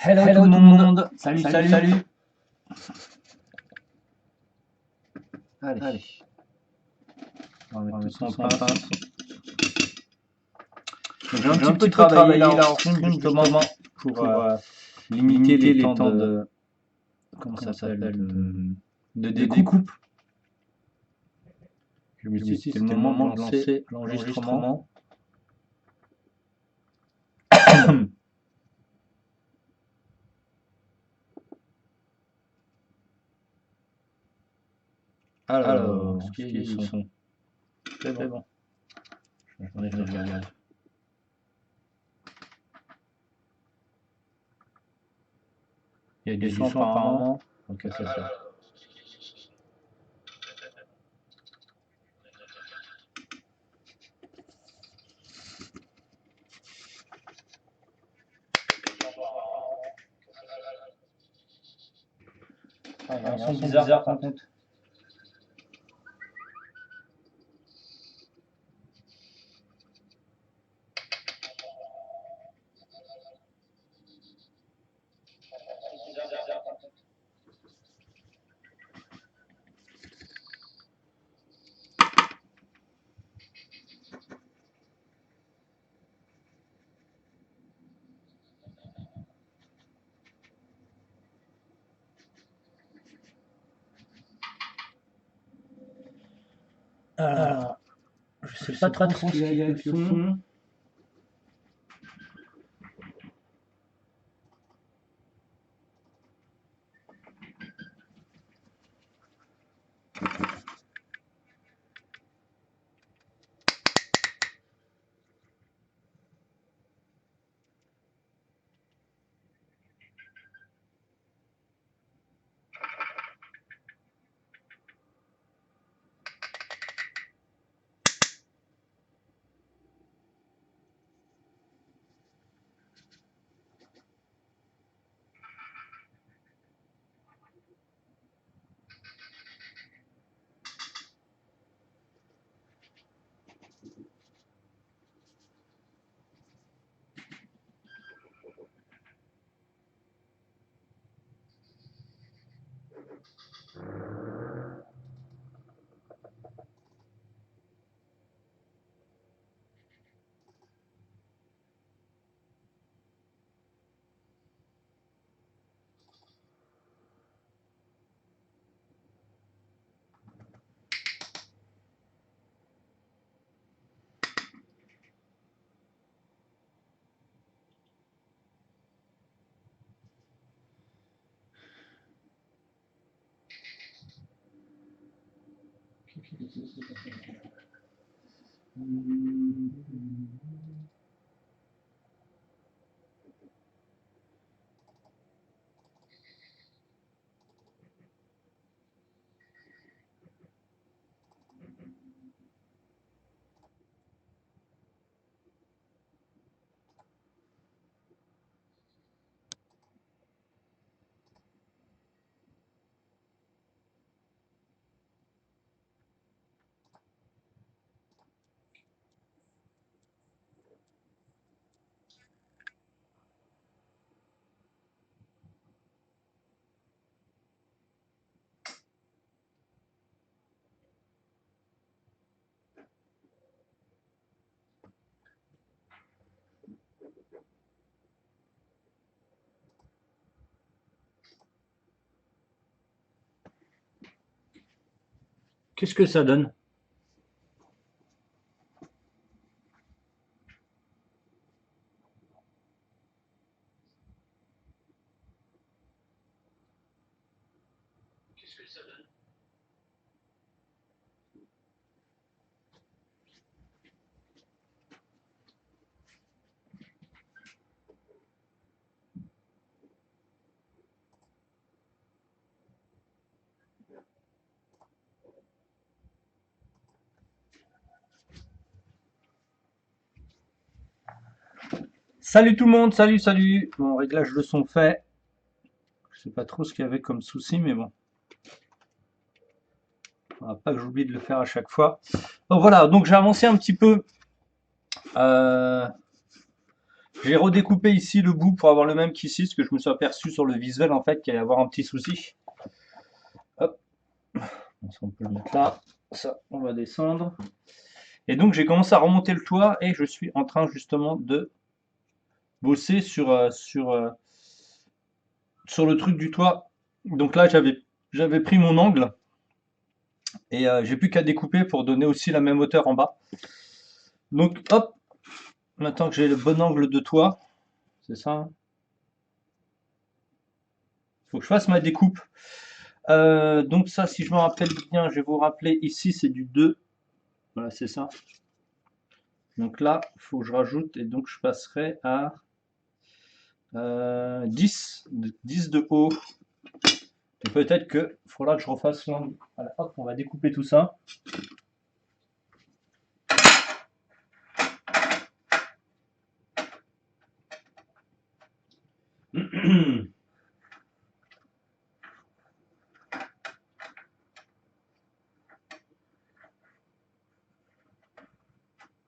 Hello tout le monde. Salut. Allez. On va mettre tout ça en pince. J'ai un petit peu travaillé là en stream justement pour limiter les temps de comment ça s'appelle de découpe. Je me suis dit c'était le moment de lancer l'enregistrement. Alors, ce qui est du son. C'est bon. Attendez, je regarde. Il y a du son apparemment. Ok, c'est ça. Il y a un son bizarre par contre. Alors, je sais pas trop ce qu'il y a avec le son. Qu'est-ce que ça donne? Salut tout le monde, salut. Mon réglage de son fait. Je sais pas trop ce qu'il y avait comme souci, mais bon. Faudra pas que j'oublie de le faire à chaque fois. Donc voilà, donc j'ai avancé un petit peu J'ai redécoupé ici le bout pour avoir le même qu'ici, parce que je me suis aperçu sur le visuel en fait qu'il allait y avoir un petit souci. Hop, ça, on peut le mettre là. Ça, on va descendre. Et donc j'ai commencé à remonter le toit et je suis en train justement de bosser sur le truc du toit. Donc là j'avais pris mon angle et j'ai plus qu'à découper pour donner aussi la même hauteur en bas. Donc hop, maintenant que j'ai le bon angle de toit, c'est ça. Il faut que je fasse ma découpe. Donc ça, si je me rappelle bien, je vais vous rappeler, ici c'est du 2. Voilà, c'est ça. Donc là, il faut que je rajoute, et donc je passerai à 10 de haut. Et peut-être qu'il faudra que je refasse l'angle. Voilà, hop, on va découper tout ça.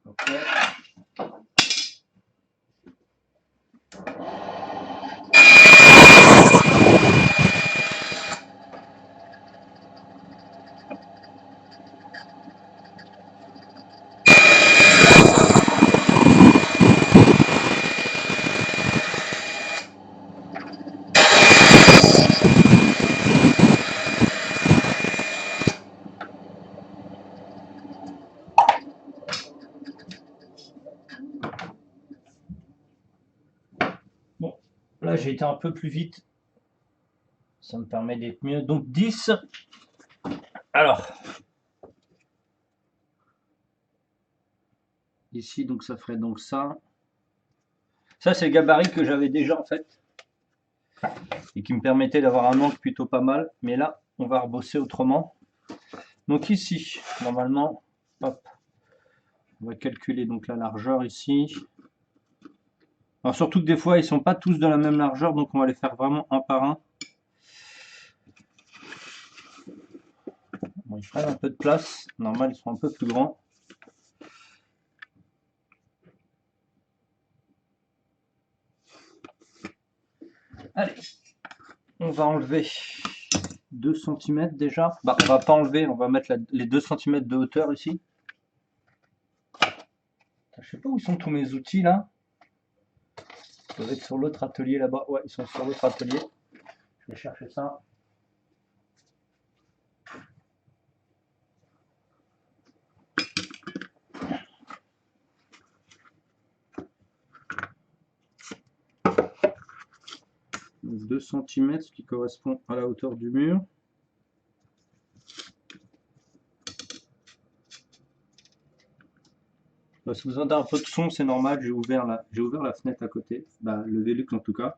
Ok. Bon, là j'ai été un peu plus vite. Ça me permet d'être mieux. Donc 10. Alors, ici, donc ça ferait donc ça. Ça, c'est le gabarit que j'avais déjà en fait. Et qui me permettait d'avoir un angle plutôt pas mal. Mais là, on va rebosser autrement. Donc ici, normalement, hop, on va calculer donc la largeur ici. Alors surtout que des fois, ils sont pas tous de la même largeur, donc on va les faire vraiment un par un. Bon, ils prennent un peu de place. Normal, ils sont un peu plus grands. Allez, on va enlever 2 cm déjà. Bah, on va pas enlever, on va mettre les 2 cm de hauteur ici. Je sais pas où sont tous mes outils là. Ils doivent être sur l'autre atelier là-bas. Ouais, ils sont sur l'autre atelier. Je vais chercher ça. Donc 2 cm, ce qui correspond à la hauteur du mur. Si vous entendez un peu de son, c'est normal, j'ai ouvert la fenêtre à côté, bah, le Velux en tout cas.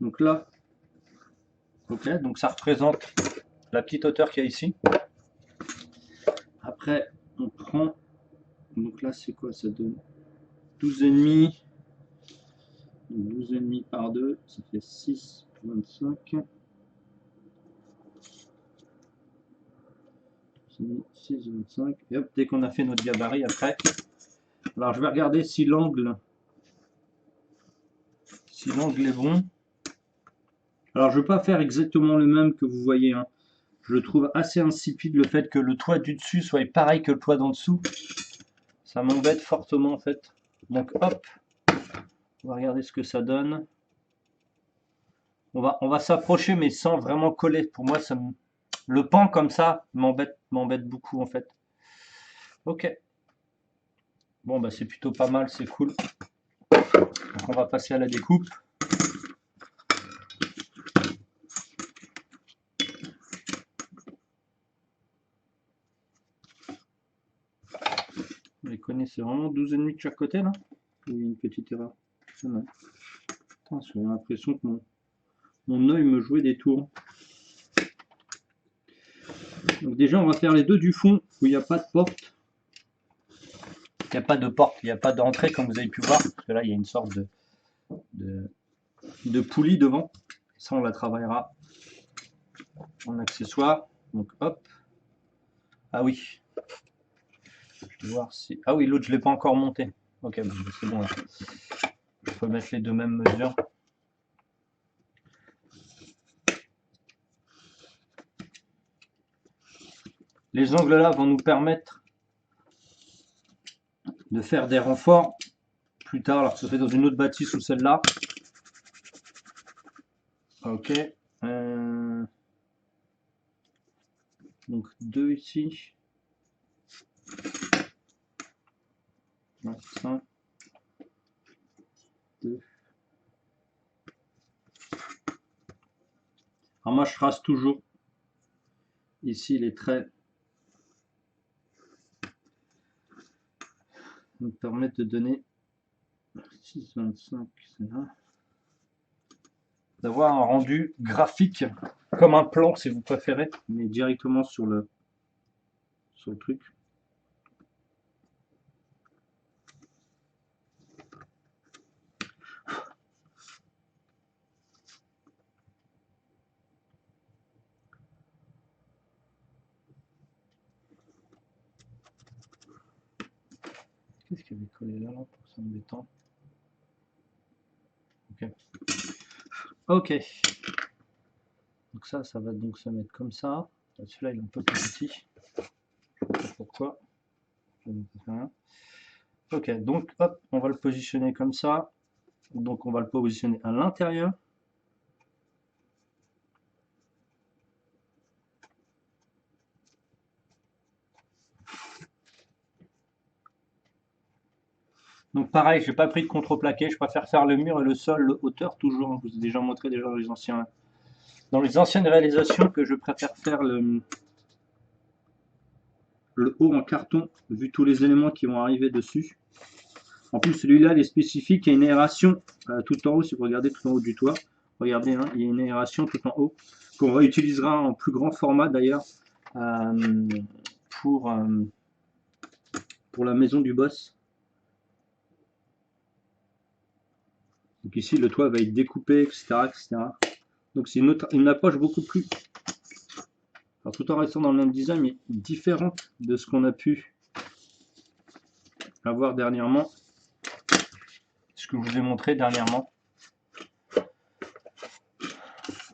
Donc là, ok, donc ça représente la petite hauteur qu'il y a ici. Après, on prend, donc là c'est quoi, ça donne 12,5. 12,5 par 2, ça fait 6,25. 6,25. Et hop, dès qu'on a fait notre gabarit après, alors je vais regarder si l'angle est bon. Alors je ne vais pas faire exactement le même que vous voyez, hein. Je le trouve assez insipide le fait que le toit du dessus soit pareil que le toit d'en dessous. Ça m'embête fortement en fait. Donc hop, on va regarder ce que ça donne. On va s'approcher mais sans vraiment coller. Pour moi, le pan comme ça m'embête beaucoup en fait. Ok. Bon bah c'est plutôt pas mal, c'est cool. Donc on va passer à la découpe. Vous les connaissez vraiment 12,5 de chaque côté là? Ou il y a une petite erreur? Putain, j'ai l'impression que mon œil me jouait des tours. Donc déjà on va faire les deux du fond où il n'y a pas de porte. Il n'y a pas de porte, il n'y a pas d'entrée comme vous avez pu voir, parce que là il y a une sorte de poulie devant. Ça on la travaillera en accessoire. Donc hop. Ah oui. Je vais voir si. Ah oui, l'autre je ne l'ai pas encore monté. Ok, bon, c'est bon là. Il faut mettre les deux mêmes mesures. Les angles là vont nous permettre de faire des renforts plus tard, alors que ça fait dans une autre bâtisse ou celle-là. Ok. Donc 2 ici. Ouais, ça. 2. Alors moi je trace toujours ici les traits nous permettent de donner 6,25, c'est là. D'avoir un rendu graphique comme un plan si vous préférez, mais directement sur le truc. Qu'est-ce qu'il y avait collé là, pour ça embêtant. Ok. Ok. Donc ça va donc se mettre comme ça. Celui-là il est un peu plus petit. Je sais pas pourquoi. Ok, donc hop, on va le positionner comme ça. Donc on va le positionner à l'intérieur. Donc pareil, je n'ai pas pris de contreplaqué, je préfère faire le mur et le sol, le hauteur toujours. Je vous ai déjà montré déjà dans les anciennes réalisations que je préfère faire le haut en carton, vu tous les éléments qui vont arriver dessus. En plus celui-là il est spécifique, il y a une aération tout en haut, si vous regardez tout en haut du toit. Regardez, hein, il y a une aération tout en haut, qu'on réutilisera en plus grand format d'ailleurs pour la maison du boss. Donc ici, le toit va être découpé, etc. etc. Donc c'est une approche beaucoup plus, alors, tout en restant dans le même design, mais différente de ce qu'on a pu avoir dernièrement. Ce que je vous ai montré dernièrement.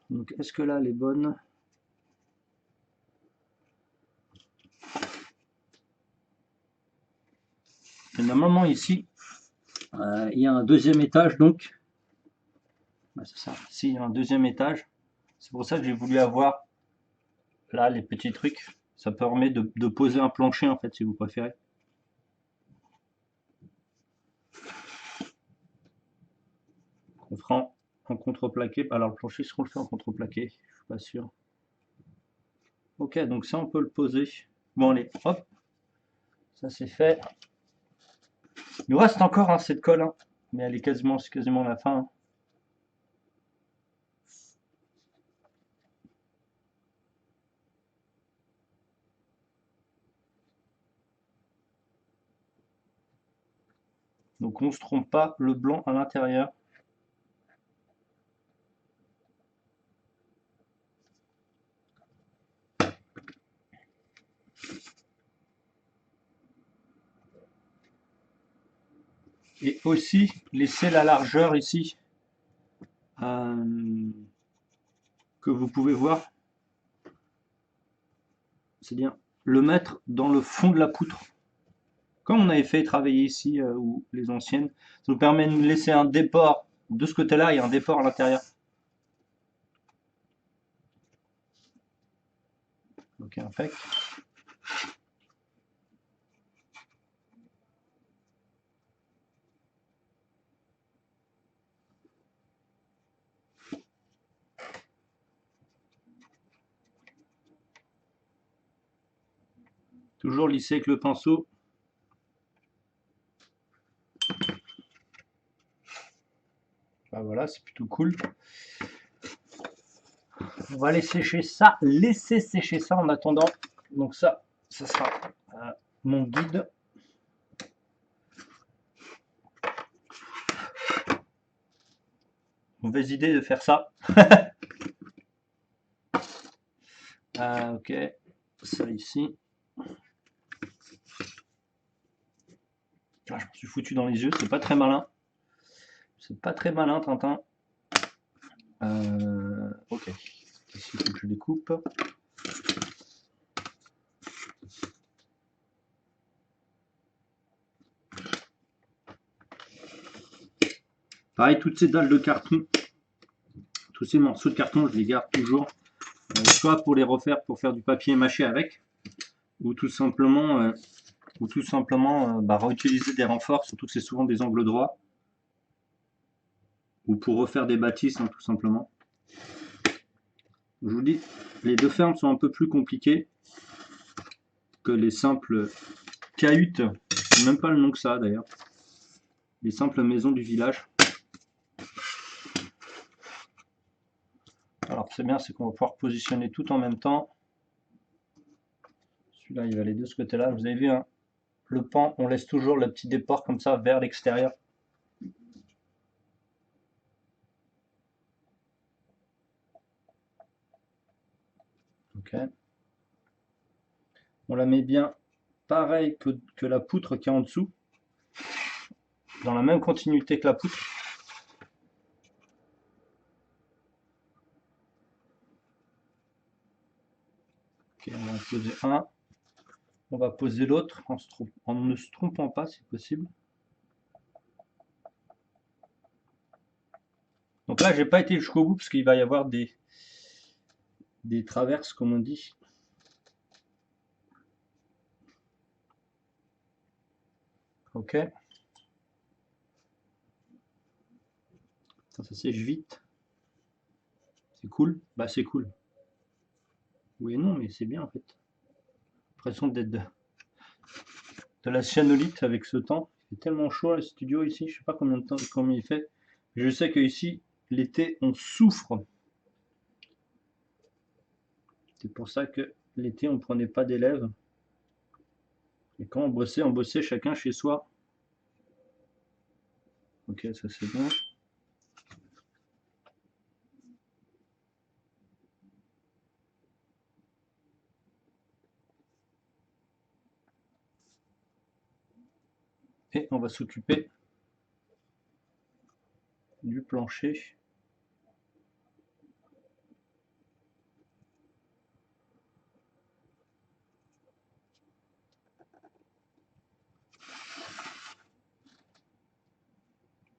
Donc est-ce que là, elle est bonne? Et normalement ici, il y a un deuxième étage, donc c'est ça. Ici, il y a un deuxième étage. C'est pour ça que j'ai voulu avoir là les petits trucs. Ça permet de poser un plancher en fait, si vous préférez. On fera en contreplaqué. Alors le plancher, est-ce qu'on le fait en contreplaqué? Je suis pas sûr. Ok, donc ça on peut le poser. Bon allez, hop, ça c'est fait. Il nous reste encore cette colle, hein, mais elle est quasiment la fin. Hein. Donc on ne se trompe pas, le blanc à l'intérieur. Et aussi laisser la largeur ici que vous pouvez voir. C'est bien le mettre dans le fond de la poutre. Comme on avait fait travailler ici, ou les anciennes, ça nous permet de laisser un déport de ce côté-là et un déport à l'intérieur. Ok, impec. Toujours lisser avec le pinceau. Ben voilà, c'est plutôt cool. On va laisser sécher ça en attendant. Donc ça sera mon guide. Mauvaise idée de faire ça. Ok, ça ici. Ah, je me suis foutu dans les yeux, c'est pas très malin. C'est pas très malin, Tintin. Ok. Ici, il faut que je les coupe. Pareil, toutes ces dalles de carton, tous ces morceaux de carton, je les garde toujours, soit pour les refaire, pour faire du papier mâché avec, ou tout simplement, réutiliser des renforts, surtout que c'est souvent des angles droits, ou pour refaire des bâtisses, hein, tout simplement. Je vous dis, les deux fermes sont un peu plus compliquées que les simples cahutes, c'est même pas le nom que ça d'ailleurs, les simples maisons du village. Alors c'est bien, c'est qu'on va pouvoir positionner tout en même temps. Celui-là, il va aller de ce côté-là. Vous avez vu, hein, le pan, on laisse toujours le petit déport comme ça vers l'extérieur. Ok. On la met bien pareil que la poutre qui est en dessous, dans la même continuité que la poutre. Ok, on va en poser un. On va poser l'autre en ne se trompant pas si possible. Donc là, j'ai pas été jusqu'au bout parce qu'il va y avoir des traverses, comme on dit. Ok. Ça sèche vite. C'est cool. Bah c'est cool. Oui et non, mais c'est bien en fait. L'impression d'être de la cyanolite avec ce temps. Il fait tellement chaud le studio ici. Je sais pas combien de temps, combien il fait. Je sais que ici, l'été, on souffre. C'est pour ça que l'été, on ne prenait pas d'élèves. Et quand on bossait chacun chez soi. Ok, ça c'est bien. Et on va s'occuper du plancher.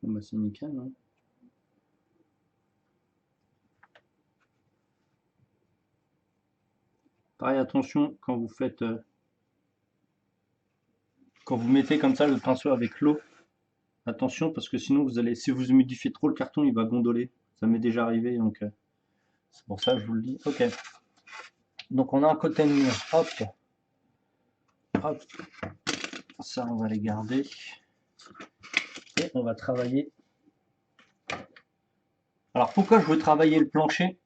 Bon bah c'est nickel, hein. Pareil, attention quand vous faites, quand vous mettez comme ça le pinceau avec l'eau, attention parce que sinon vous allez, si vous humidifiez trop le carton, il va gondoler. Ça m'est déjà arrivé, donc c'est pour ça que je vous le dis. Ok. Donc on a un côté de mur. Hop, hop. Ça on va les garder et on va travailler. Alors pourquoi je veux travailler le plancher?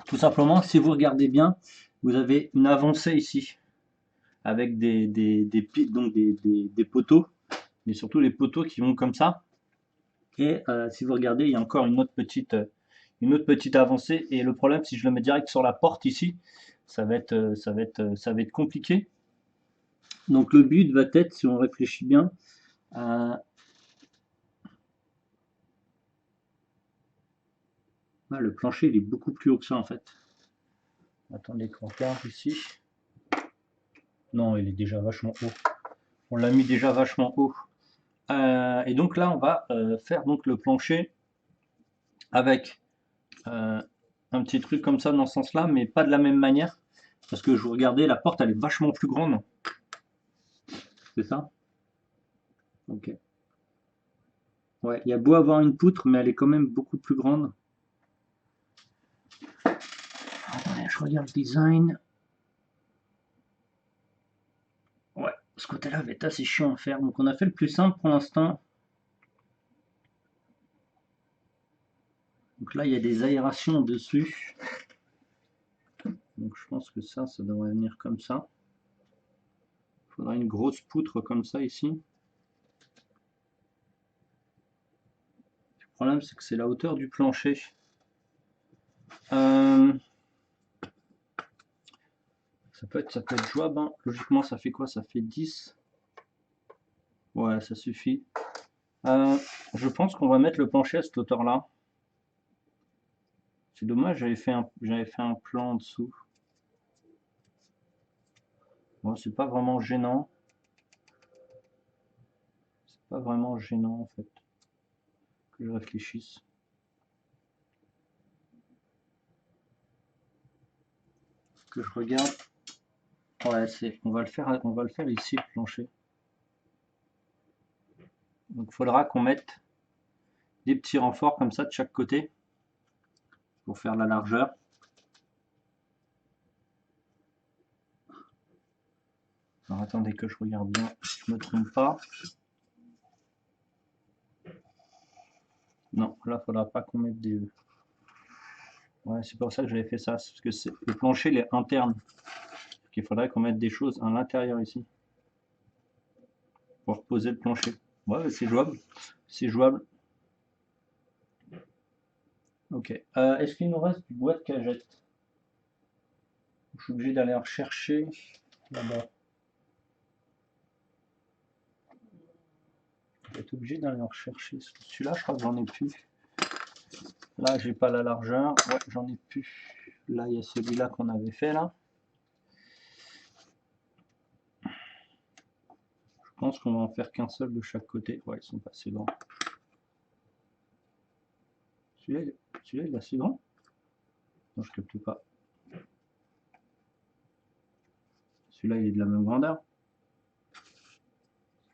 Tout simplement, si vous regardez bien, vous avez une avancée ici avec des poteaux, mais surtout les poteaux qui vont comme ça. Et si vous regardez, il y a encore une autre petite avancée. Et le problème, si je le mets direct sur la porte ici, ça va être compliqué. Donc le but va être, si on réfléchit bien, le plancher il est beaucoup plus haut que ça en fait. Attendez qu'on regarde ici. Non, il est déjà vachement haut. On l'a mis déjà vachement haut. Et donc là, on va faire donc le plancher avec un petit truc comme ça dans ce sens-là, mais pas de la même manière. Parce que je vous regardais, la porte elle est vachement plus grande. C'est ça? Ok. Ouais, il y a beau avoir une poutre, mais elle est quand même beaucoup plus grande. Attendez, je regarde le design. Ouais, ce côté-là va être assez chiant à faire. Donc on a fait le plus simple pour l'instant. Donc là, il y a des aérations dessus. Donc je pense que ça devrait venir comme ça. Il faudra une grosse poutre comme ça ici. Le problème, c'est que c'est la hauteur du plancher. Ça peut être jouable, hein. Logiquement, ça fait quoi? Ça fait 10. Ouais, ça suffit. Je pense qu'on va mettre le plancher à cette hauteur-là. C'est dommage, j'avais fait un plan en dessous. Bon, c'est pas vraiment gênant. C'est pas vraiment gênant en fait. Que je réfléchisse. Que je regarde. Ouais, on va le faire ici le plancher. Donc il faudra qu'on mette des petits renforts comme ça de chaque côté pour faire la largeur. Alors attendez que je regarde bien, si je me trompe pas. Non, là il faudra pas qu'on mette des. Ouais, c'est pour ça que j'avais fait ça, parce que le plancher il est interne. Donc il faudrait qu'on mette des choses à l'intérieur ici pour poser le plancher. Ouais, c'est jouable. C'est jouable. Ok. Est-ce qu'il nous reste du bois de cagette? Je suis obligé d'aller en rechercher là-bas. Je vais être obligé d'aller en rechercher. Celui-là, je crois que j'en ai plus. Là, j'ai pas la largeur. Ouais, j'en ai plus. Là, il y a celui-là qu'on avait fait là. Je pense qu'on va en faire qu'un seul de chaque côté. Ouais, ils sont pas assez grands. Celui-là, il est assez grand? Non, je capte pas. Celui-là, il est de la même grandeur.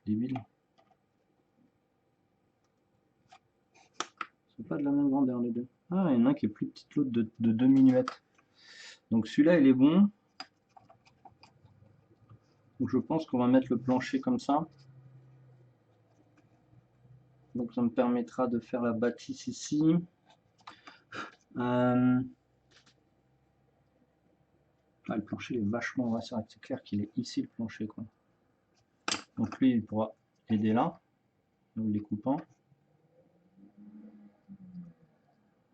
Débile. C'est pas de la même grandeur les deux. Ah, il y en a un qui est plus petit que l'autre de 2 mm. Donc celui-là, il est bon. Donc je pense qu'on va mettre le plancher comme ça. Donc ça me permettra de faire la bâtisse ici. Ah, le plancher est vachement... Ouais, c'est clair qu'il est ici le plancher, quoi. Donc lui, il pourra aider là, en le découpant.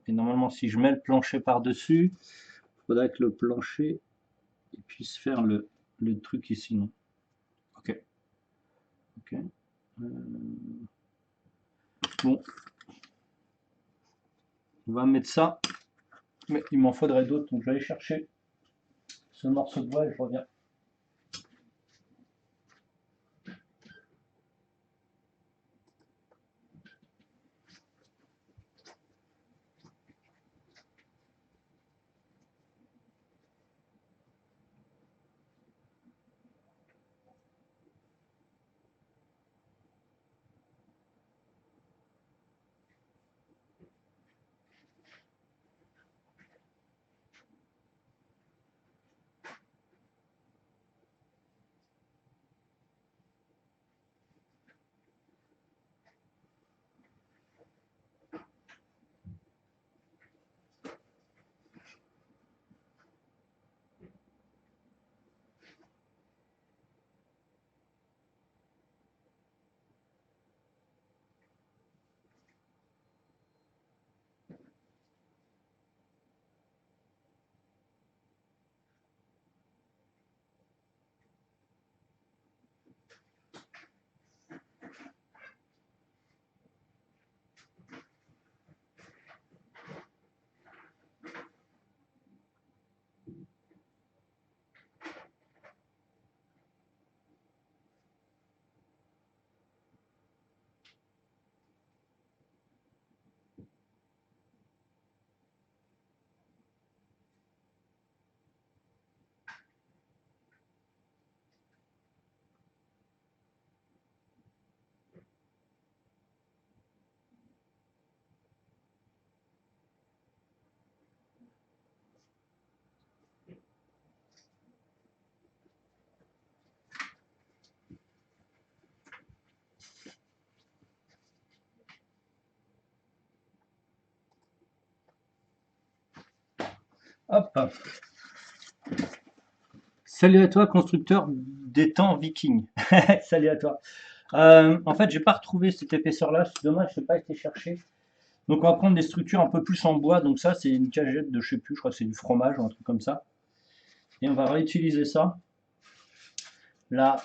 Et normalement, si je mets le plancher par-dessus, il faudrait que le plancher puisse faire le truc ici. Non? Ok. Ok. Bon. On va mettre ça. Mais il m'en faudrait d'autres, donc je vais aller chercher ce morceau de bois et je reviens. Hop. Salut à toi, constructeur des temps vikings. Salut à toi. En fait, j'ai pas retrouvé cette épaisseur-là. C'est dommage, je n'ai pas été chercher. Donc, on va prendre des structures un peu plus en bois. Donc, ça, c'est une cagette de je sais plus, je crois que c'est du fromage ou un truc comme ça. Et on va réutiliser ça. Là,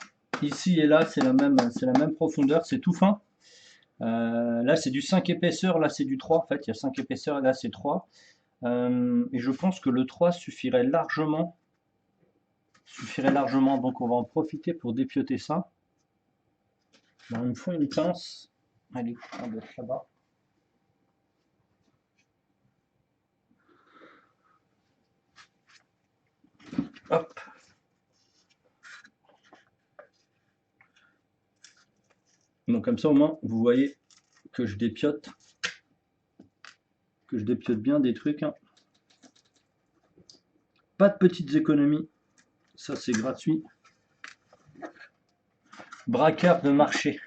ici et là, c'est la même profondeur. C'est tout fin. Là, c'est du 5 épaisseurs, là, c'est du 3. En fait, il y a 5 épaisseurs et là, c'est 3. Et je pense que le 3 suffirait largement. Donc, on va en profiter pour dépioter ça. Alors, il me faut une pince. Allez, on doit être là-bas. Hop. Donc comme ça au moins vous voyez que je dépiote bien des trucs, hein. Pas de petites économies, ça c'est gratuit. Braqueur de marché.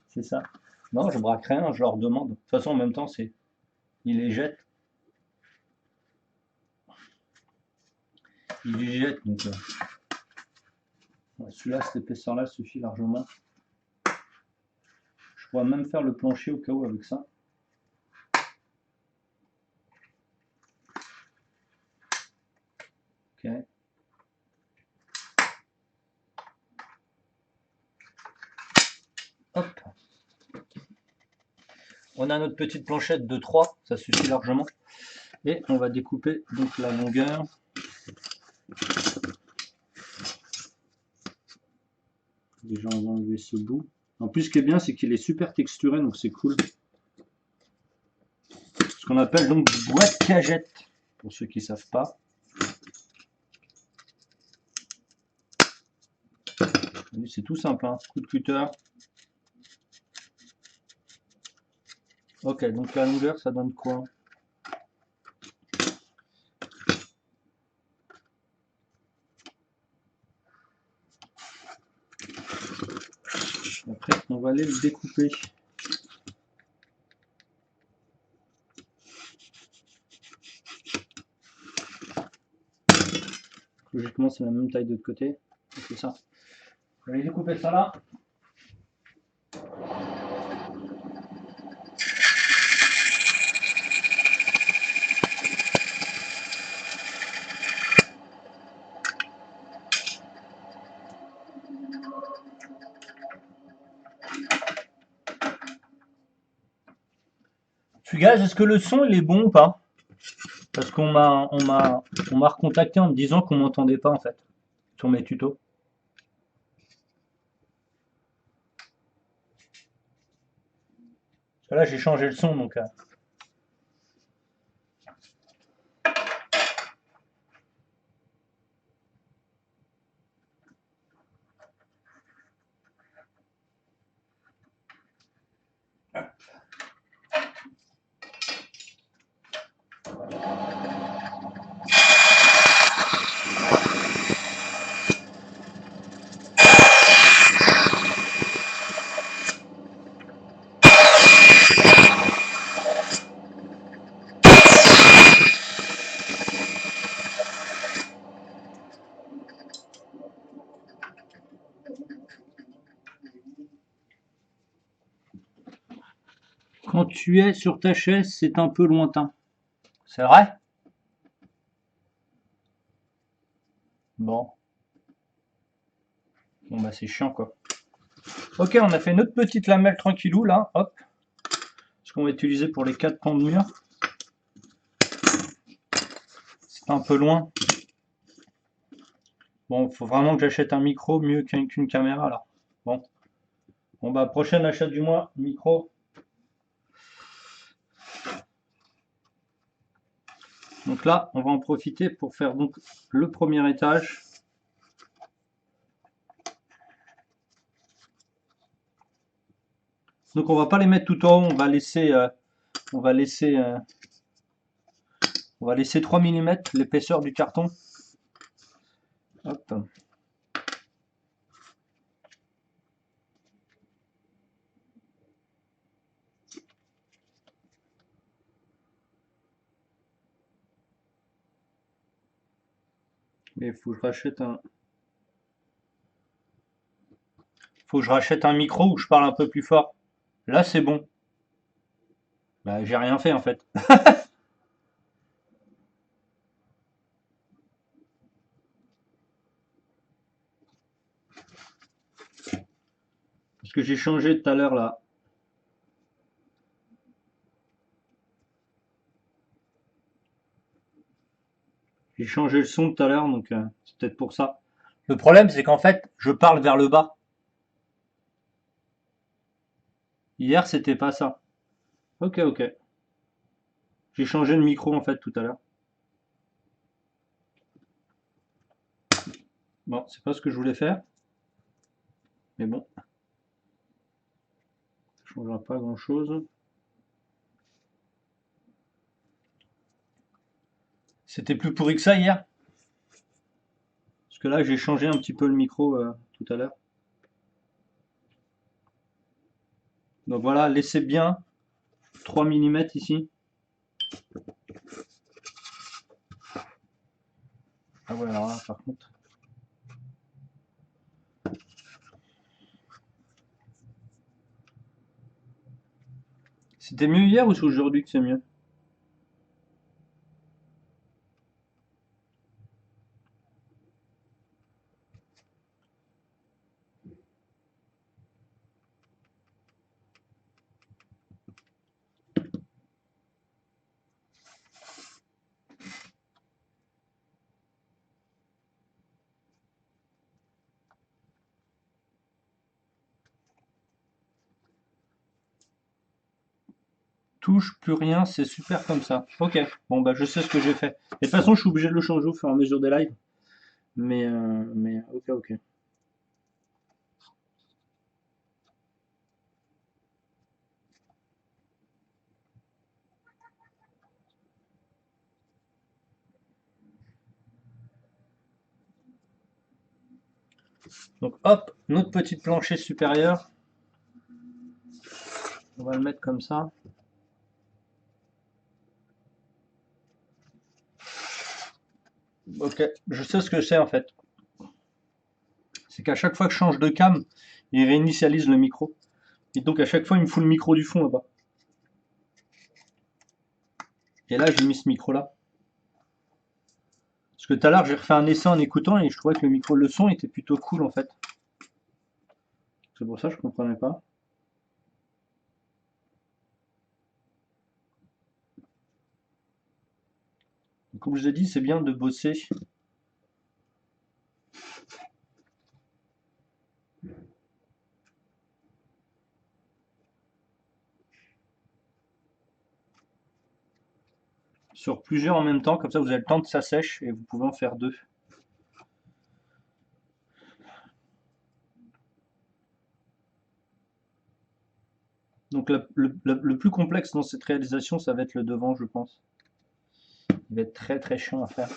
C'est ça. Non, je braque rien, je leur demande. De toute façon en même temps c'est ils les jettent. Ils les jettent donc celui-là, cette épaisseur là suffit largement. Je pourrais même faire le plancher au cas où avec ça. Ok. Hop. On a notre petite planchette de 3, ça suffit largement. Et on va découper donc la longueur. Déjà on va enlever ce bout. En plus ce qui est bien c'est qu'il est super texturé donc c'est cool. Ce qu'on appelle donc du bois de cagette, pour ceux qui ne savent pas. C'est tout simple, hein. Coup de cutter. Ok, donc la longueur ça donne quoi? Après on va aller le découper. Logiquement c'est la même taille de l'autre côté. C'est ça. Je vais aller découper ça là. Fugaz, est-ce que le son il est bon ou pas? Parce qu'on m'a recontacté en me disant qu'on m'entendait pas en fait sur mes tutos. Parce que là j'ai changé le son donc. Quand tu es sur ta chaise, c'est un peu lointain. C'est vrai? Bon. Bon bah c'est chiant quoi. Ok, on a fait notre petite lamelle tranquillou là, hop. Ce qu'on va utiliser pour les 4 pans de mur. C'est un peu loin. Bon, faut vraiment que j'achète un micro mieux qu'une caméra là. Bon. Bon bah prochain achat du mois, micro. Donc là, on va en profiter pour faire donc le premier étage. Donc on va pas les mettre tout en haut, on va laisser, on va laisser 3 mm l'épaisseur du carton. Hop. Mais il faut que je rachète un micro où je parle un peu plus fort. Là, c'est bon. Bah, j'ai rien fait en fait. Parce que j'ai changé tout à l'heure là. J'ai changé le son tout à l'heure, donc c'est peut-être pour ça. Le problème, c'est qu'en fait, je parle vers le bas. Hier, c'était pas ça. Ok, ok. J'ai changé de micro en fait tout à l'heure. Bon, c'est pas ce que je voulais faire, mais bon, ça changera pas grand-chose. C'était plus pourri que ça hier, parce que là, j'ai changé un petit peu le micro tout à l'heure. Donc voilà, laissez bien 3 mm ici. Ah ouais, alors là, par contre. C'était mieux hier ou c'est aujourd'hui que c'est mieux? Touche, plus rien, c'est super comme ça. Ok, bon bah je sais ce que j'ai fait. Et de toute façon, je suis obligé de le changer au fur et à mesure des lives. Mais ok, ok. Donc hop, notre petite plancher supérieur. On va le mettre comme ça. Ok, je sais ce que c'est en fait. C'est qu'à chaque fois que je change de cam, il réinitialise le micro. Et donc à chaque fois, il me fout le micro du fond là-bas. Et là, j'ai mis ce micro là. Parce que tout à l'heure, j'ai refait un essai en écoutant et je trouvais que le micro, le son était plutôt cool en fait. C'est pour ça que je comprenais pas. Donc, comme je vous ai dit, c'est bien de bosser sur plusieurs en même temps, comme ça vous avez le temps que ça sèche et vous pouvez en faire deux. Donc le plus complexe dans cette réalisation, ça va être le devant, je pense. Il va être très très chiant à faire.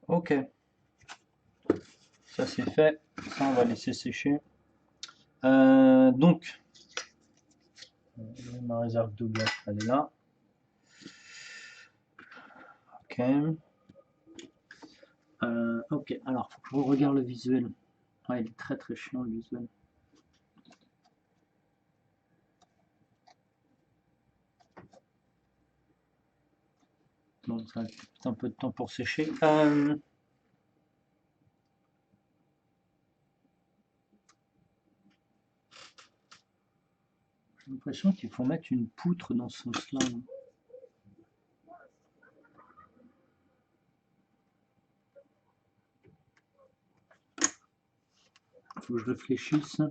Ok, ça c'est fait. Ça on va laisser sécher. Donc, ma réserve de glace, elle est là. Ok. Ok, alors faut que je regarde le visuel. Ouais, il est très très chiant le visuel. Donc ça va être un peu de temps pour sécher. J'ai l'impression qu'il faut mettre une poutre dans ce sens-là. Il faut que je réfléchisse.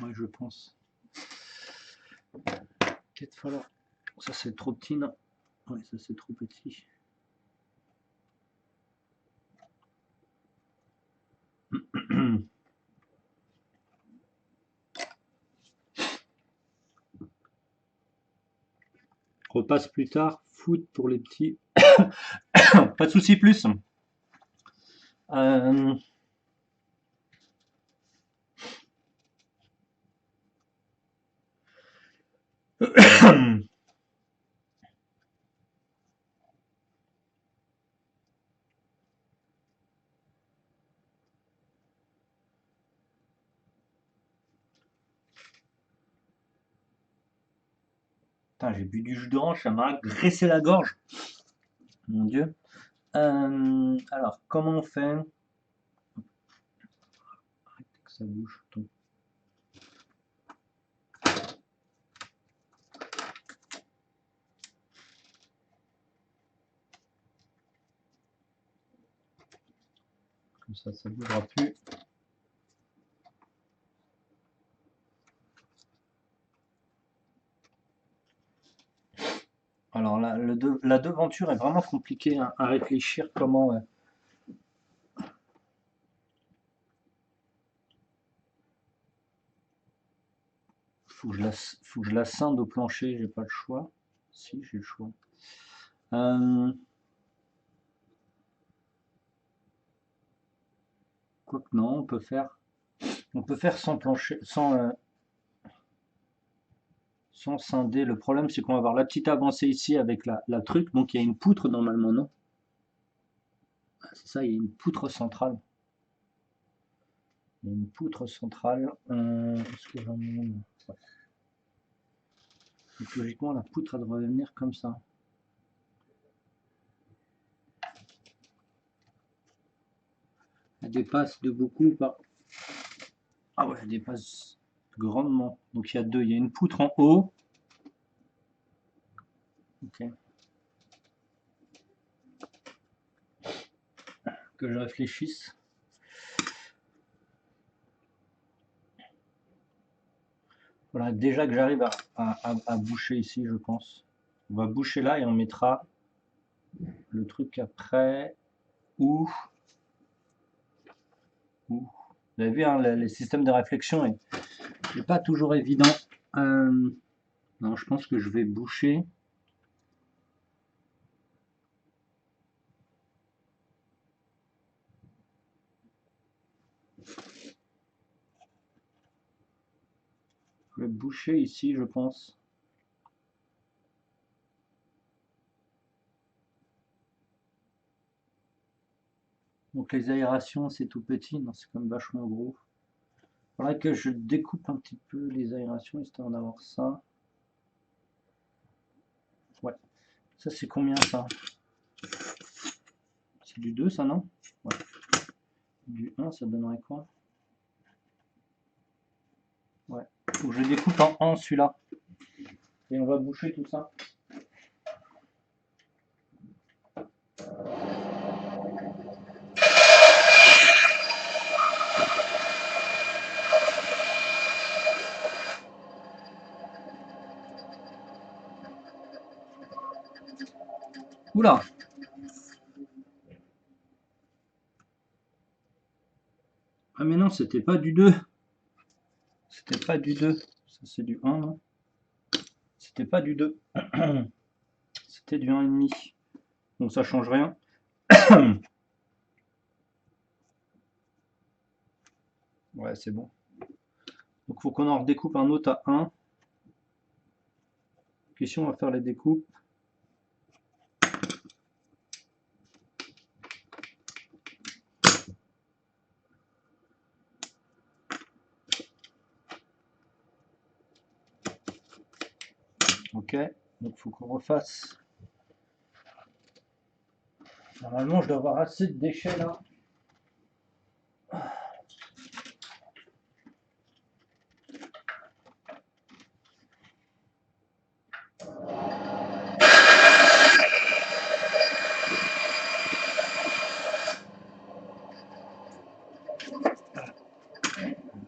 Ouais, je pense. Peut-être falloir. Ça c'est trop petit, non? Ouais, ça c'est trop petit. Repasse plus tard. Foot pour les petits. Pas de souci plus. Euh, Putain, j'ai bu du jus d'orange, ça m'a agressé la gorge. Mon Dieu. Alors, comment on fait? Arrête que ça bouge. Comme ça ne bougera plus. Alors là, la devanture est vraiment compliquée à réfléchir comment. Faut que je la scinde au plancher, j'ai pas le choix. Si, j'ai le choix. Quoique non, on peut faire sans plancher, sans scinder. Le problème, c'est qu'on va avoir la petite avancée ici avec la truc. Donc il y a une poutre normalement, non? Ah, c'est ça, il y a une poutre centrale. Il y a une poutre centrale. Est-ce que j'en ai une? Ouais. Donc, logiquement, la poutre, elle devrait venir comme ça. Elle dépasse de beaucoup par. Ah ouais, elle dépasse grandement. Donc il y a deux. Il y a une poutre en haut. Ok. Que je réfléchisse. Voilà, déjà que j'arrive à boucher ici, je pense. On va boucher là et on mettra le truc après. Où Vous avez vu, hein, les systèmes de réflexion n'est pas toujours évident. Non, je pense que je vais boucher. Je vais boucher ici, je pense. Donc les aérations, c'est tout petit, non, c'est quand même vachement gros. Il faudrait que je découpe un petit peu les aérations, histoire d'avoir ça. Ouais. Ça, c'est combien, ça? C'est du 2, ça, non? Ouais. Du 1, ça donnerait quoi? Ouais. Faut que je découpe en 1, celui-là. Et on va boucher tout ça. Oula! Ah mais non, c'était pas du 2. C'était pas du 2. Ça, c'est du 1, non? C'était pas du 2. C'était du 1,5. Donc ça change rien. Ouais, c'est bon. Donc il faut qu'on en redécoupe un autre à 1. Question, on va faire les découpes. Ok, donc il faut qu'on refasse. Normalement, je dois avoir assez de déchets là.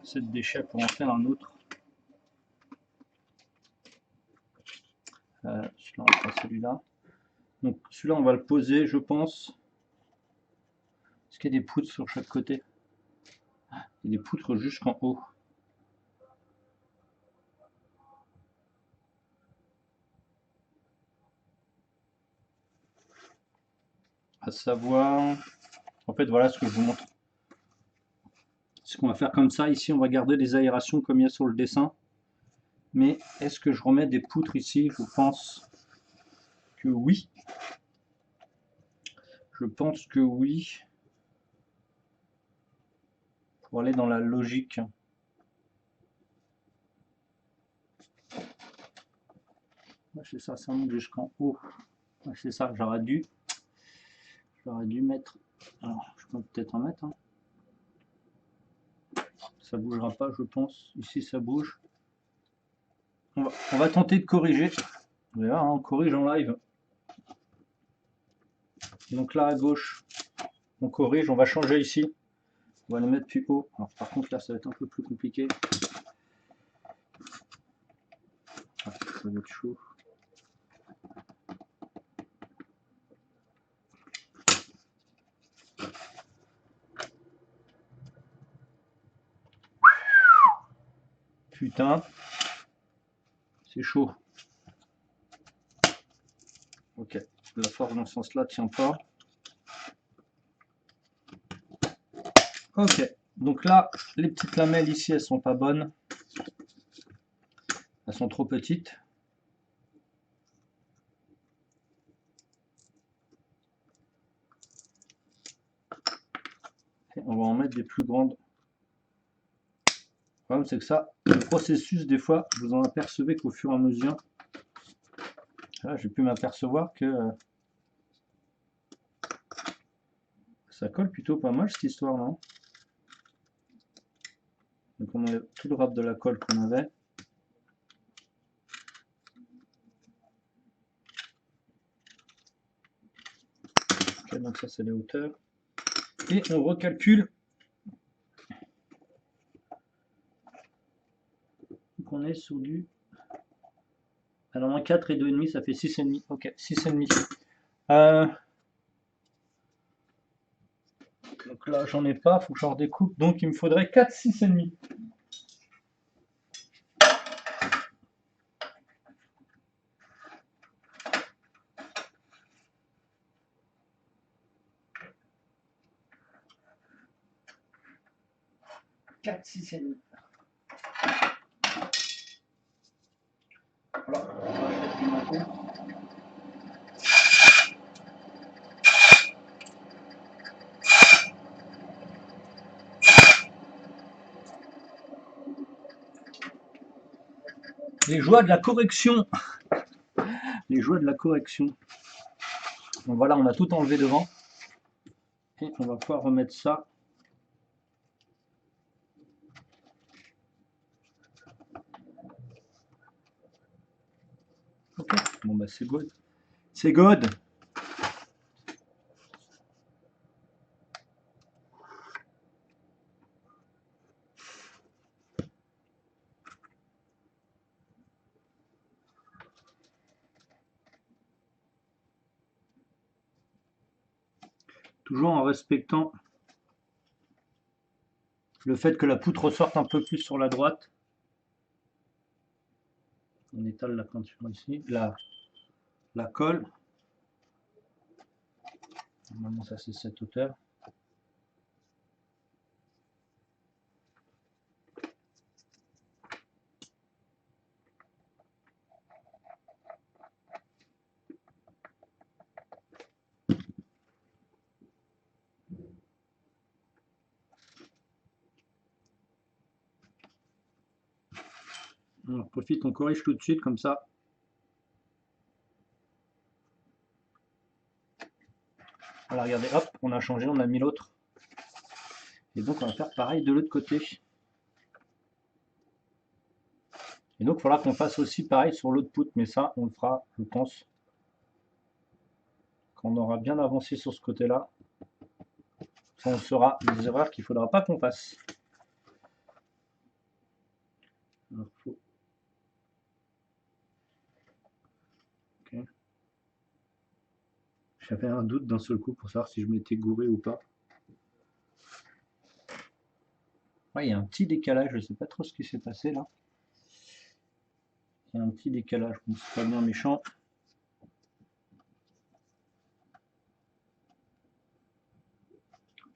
Assez de déchets pour en faire un autre. Celui-là, on va faire celui-là. Donc celui-là, on va le poser, je pense. Est-ce qu'il y a des poutres sur chaque côté? Il y a des poutres jusqu'en haut. À savoir, en fait, voilà ce que je vous montre. Ce qu'on va faire comme ça, ici, on va garder les aérations comme il y a sur le dessin. Mais est-ce que je remets des poutres ici? Je pense que oui. Je pense que oui. Pour aller dans la logique. C'est ça, ça monte jusqu'en haut. C'est ça, j'aurais dû mettre. Alors, je peux peut-être en mettre. Hein. Ça bougera pas, je pense. Ici, ça bouge. On va tenter de corriger. Vous verrez, hein, on corrige en live. Donc là, à gauche, on corrige. On va changer ici. On va les mettre plus haut. Alors, par contre, là, ça va être un peu plus compliqué. Ah, ça va être chaud. Putain, c'est chaud. Ok, la force dans ce sens-là tient pas. Ok, donc là, les petites lamelles ici, elles sont pas bonnes. Elles sont trop petites. Et on va en mettre des plus grandes. Le problème, c'est que ça, le processus, des fois, vous en apercevez qu'au fur et à mesure. Là, j'ai pu m'apercevoir que ça colle plutôt pas mal cette histoire là. Donc on enlève tout le rap de la colle qu'on avait. Ok, donc ça c'est les hauteurs. Et on recalcule. Donc on est sur du. Alors moins 4 et 2,5, ça fait 6,5. Ok, 6,5. Donc là j'en ai pas, il faut que j'en redécoupe. Donc il me faudrait 4, 6,5. Voilà, les joies de la correction. Les joies de la correction. Donc voilà, on a tout enlevé devant. Et on va pouvoir remettre ça. Ok, bon bah c'est good. C'est good. Toujours en respectant le fait que la poutre ressorte un peu plus sur la droite. On étale la peinture ici, la colle. Normalement ça c'est cette hauteur. On profite, on corrige tout de suite comme ça. Voilà, regardez, hop, on a changé, on a mis l'autre. Et donc on va faire pareil de l'autre côté. Et donc il faudra qu'on fasse aussi pareil sur l'autre poutre, mais ça on le fera, je pense, quand on aura bien avancé sur ce côté-là. Ça on saura les erreurs qu'il ne faudra pas qu'on fasse. Alors, faut... okay. J'avais un doute d'un seul coup pour savoir si je m'étais gouré ou pas. Ouais, il y a un petit décalage, je ne sais pas trop ce qui s'est passé là. Il y a un petit décalage, bon, c'est pas bien méchant.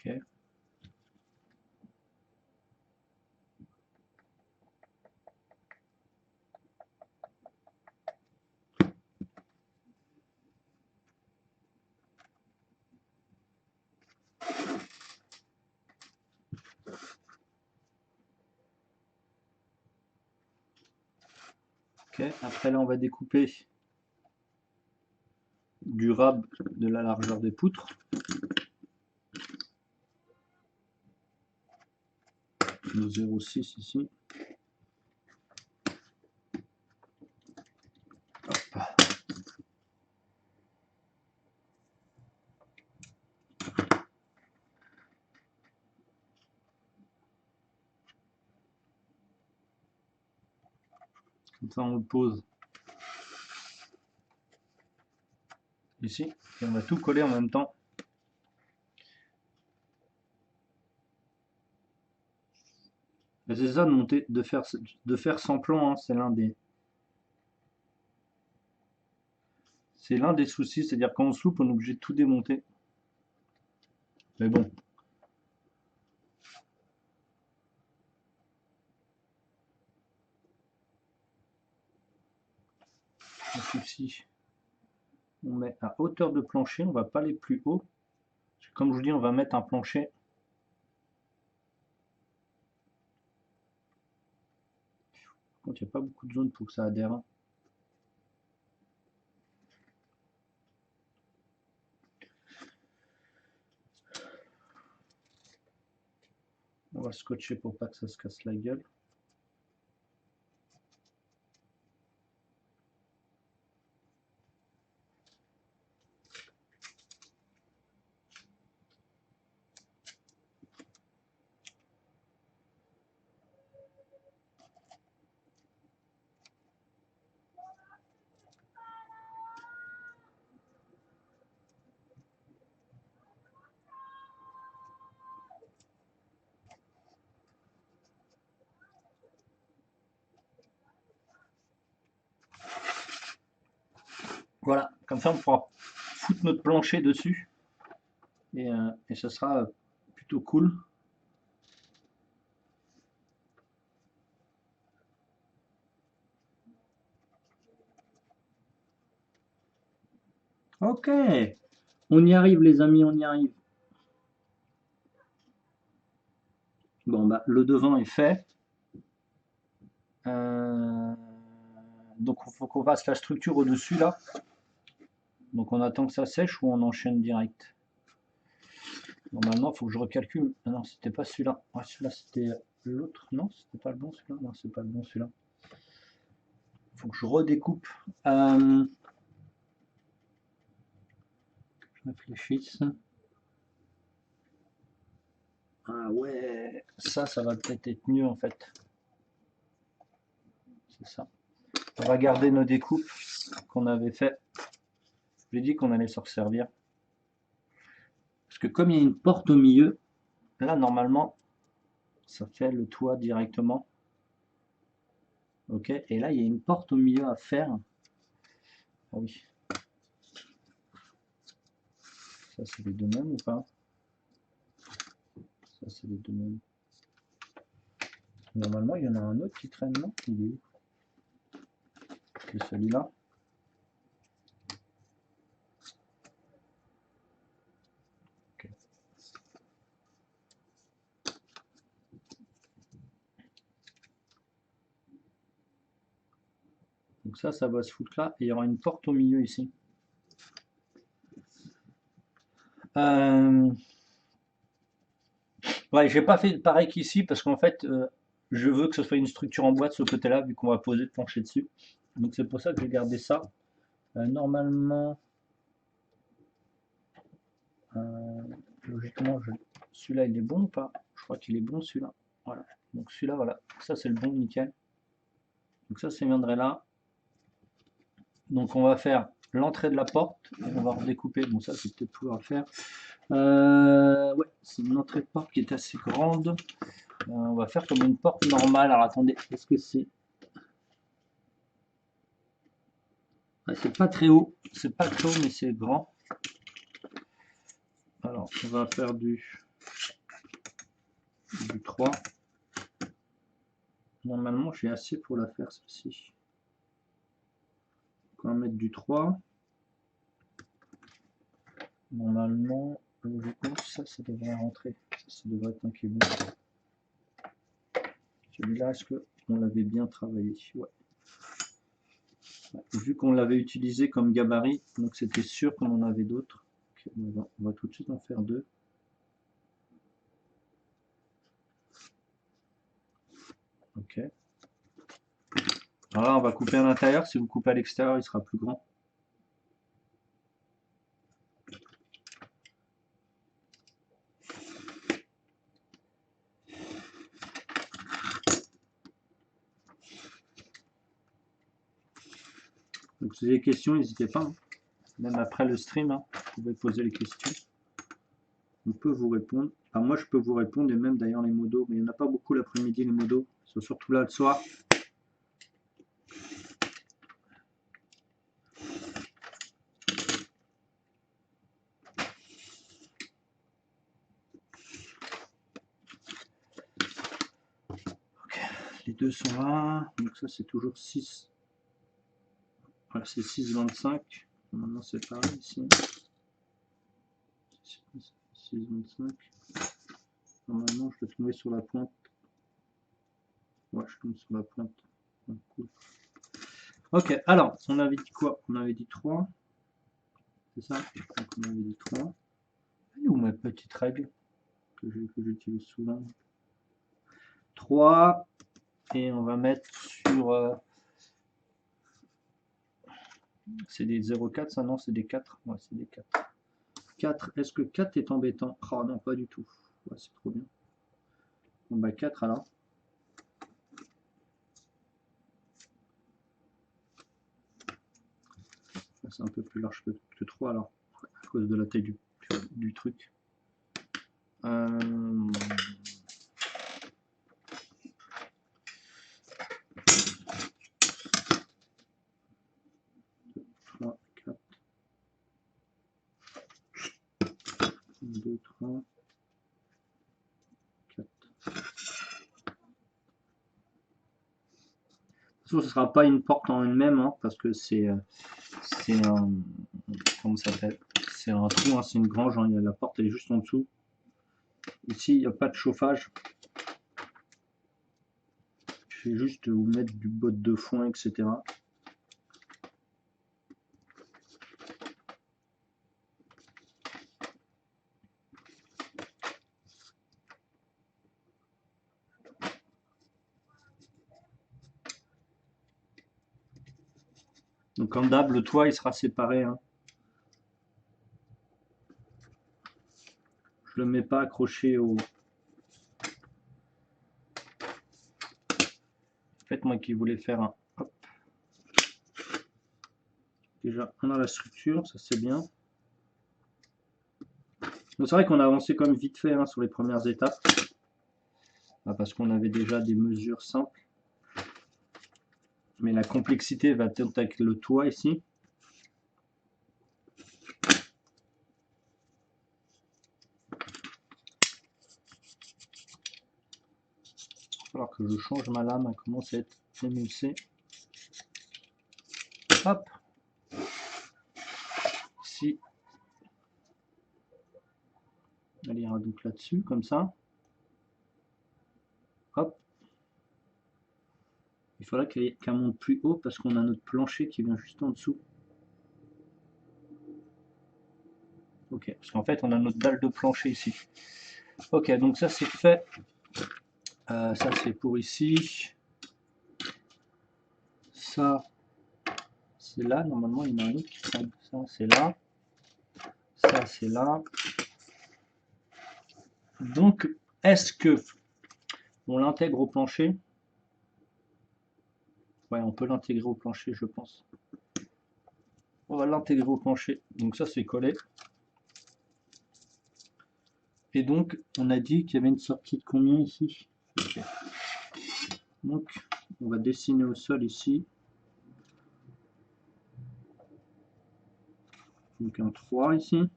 Ok. Ok, après là on va découper du rab de la largeur des poutres. Le 0,6 ici. Hop. Comme ça on le pose ici et on va tout coller en même temps. C'est ça de monter, de faire sans plan, hein, c'est l'un des soucis, c'est-à-dire quand on se loupe, on est obligé de tout démonter. Mais bon. Donc ici, on met à hauteur de plancher, on va pas aller plus haut. Comme je vous dis, on va mettre un plancher. Par contre, il n'y a pas beaucoup de zone pour que ça adhère. On va scotcher pour pas que ça se casse la gueule. Voilà, comme ça on pourra foutre notre plancher dessus et ça sera plutôt cool. Ok, on y arrive les amis, on y arrive. Bon bah le devant est fait. Donc il faut qu'on fasse la structure au-dessus là. Donc on attend que ça sèche ou on enchaîne direct. Normalement, il faut que je recalcule. Ah non, c'était pas celui-là. Ah, celui-là, c'était l'autre. Non, c'était pas le bon celui-là. Non, c'est pas le bon celui-là. Il faut que je redécoupe. Je réfléchisse. Ah ouais, ça va peut-être être mieux en fait. C'est ça. On va garder nos découpes qu'on avait fait. J'ai dit qu'on allait se resservir. Parce que comme il y a une porte au milieu, là normalement, ça fait le toit directement. Ok, et là il y a une porte au milieu à faire. Ah oui. Ça c'est les deux mêmes ou pas? Ça c'est les deux mêmes. Normalement il y en a un autre qui traîne, non? Il est où? C'est celui-là. Okay. Donc ça va se foutre là et il y aura une porte au milieu ici. Ouais, j'ai pas fait pareil qu'ici parce qu'en fait, je veux que ce soit une structure en bois de ce côté-là vu qu'on va poser le plancher dessus. Donc c'est pour ça que j'ai gardé ça. Normalement, logiquement, celui-là il est bon ou pas? Je crois qu'il est bon celui-là. Voilà. Donc celui-là, voilà. Ça c'est le bon, nickel. Donc ça viendrait là. Donc on va faire l'entrée de la porte et on va redécouper. Bon ça c'est peut-être pouvoir le faire. Ouais, c'est une entrée de porte qui est assez grande. On va faire comme une porte normale. Alors attendez, est-ce que c'est... C'est pas très haut, c'est pas très haut mais c'est grand. Alors on va faire du du 3. Normalement, j'ai assez pour la faire, celle-ci. On va mettre du 3. Normalement, je pense ça devrait rentrer. Ça devrait être un qui est bon. Celui-là, est-ce qu'on l'avait bien travaillé? Ouais. Vu qu'on l'avait utilisé comme gabarit, donc c'était sûr qu'on en avait d'autres. Okay, on va tout de suite en faire 2. Ok. Alors là, on va couper à l'intérieur. Si vous coupez à l'extérieur, il sera plus grand. Donc si vous avez des questions, n'hésitez pas. Hein. Même après le stream, hein, vous pouvez poser les questions. On peut vous répondre. Enfin, moi, je peux vous répondre, et même d'ailleurs les modos. Mais il n'y en a pas beaucoup l'après-midi, les modos. Ils sont surtout là le soir. Les deux sont là, donc ça c'est toujours 6. Voilà, c'est 6,25. Maintenant c'est pareil ici. 6,25. Normalement je dois tomber sur la pointe. Ouais, je tombe sur la pointe. Donc, cool. Ok, alors on avait dit quoi? On avait dit 3. C'est ça? Donc on avait dit 3. Elle est où ma petite règle que j'utilise souvent? 3. Et on va mettre sur. C'est des 0,4 ça? Non, c'est des 4. Ouais, c'est des 4. 4. Est-ce que 4 est embêtant? Oh non, pas du tout. Ouais, c'est trop bien. Bon bah 4 alors. C'est un peu plus large que 3 alors, à cause de la taille du truc. Euh... 3, 4. 2, 3, 4. De toute façon, ce ne sera pas une porte en elle-même, hein, parce que c'est un. Comment ça s'appelle? C'est un trou, hein, c'est une grange, hein, la porte elle est juste en dessous. Ici, il n'y a pas de chauffage. Je vais juste vous mettre du botte de foin, etc. Donc comme d'hab, le toit il sera séparé. Hein. Je le mets pas accroché au. En fait, moi qui voulais faire un. Hop. Déjà, on a la structure, ça c'est bien. Donc c'est vrai qu'on a avancé comme vite fait hein, sur les premières étapes. Parce qu'on avait déjà des mesures simples. Mais la complexité va être avec le toit ici. Il va falloir que je change ma lame, elle commence à être émulsée. Hop. Ici. Elle ira donc là-dessus, comme ça. Hop. Il faudra qu'elle monte plus haut parce qu'on a notre plancher qui vient juste en dessous. Ok, parce qu'en fait on a notre dalle de plancher ici. Ok, donc ça c'est fait. Ça c'est pour ici. Ça c'est là, normalement il y en a un autre qui semble. Ça c'est là. Ça c'est là. Donc est-ce que on l'intègre au plancher? Ouais, on peut l'intégrer au plancher, je pense. On va l'intégrer au plancher. Donc ça c'est collé. Et donc on a dit qu'il y avait une sortie de combien ici? Okay. Donc on va dessiner au sol ici. Donc un 3 ici.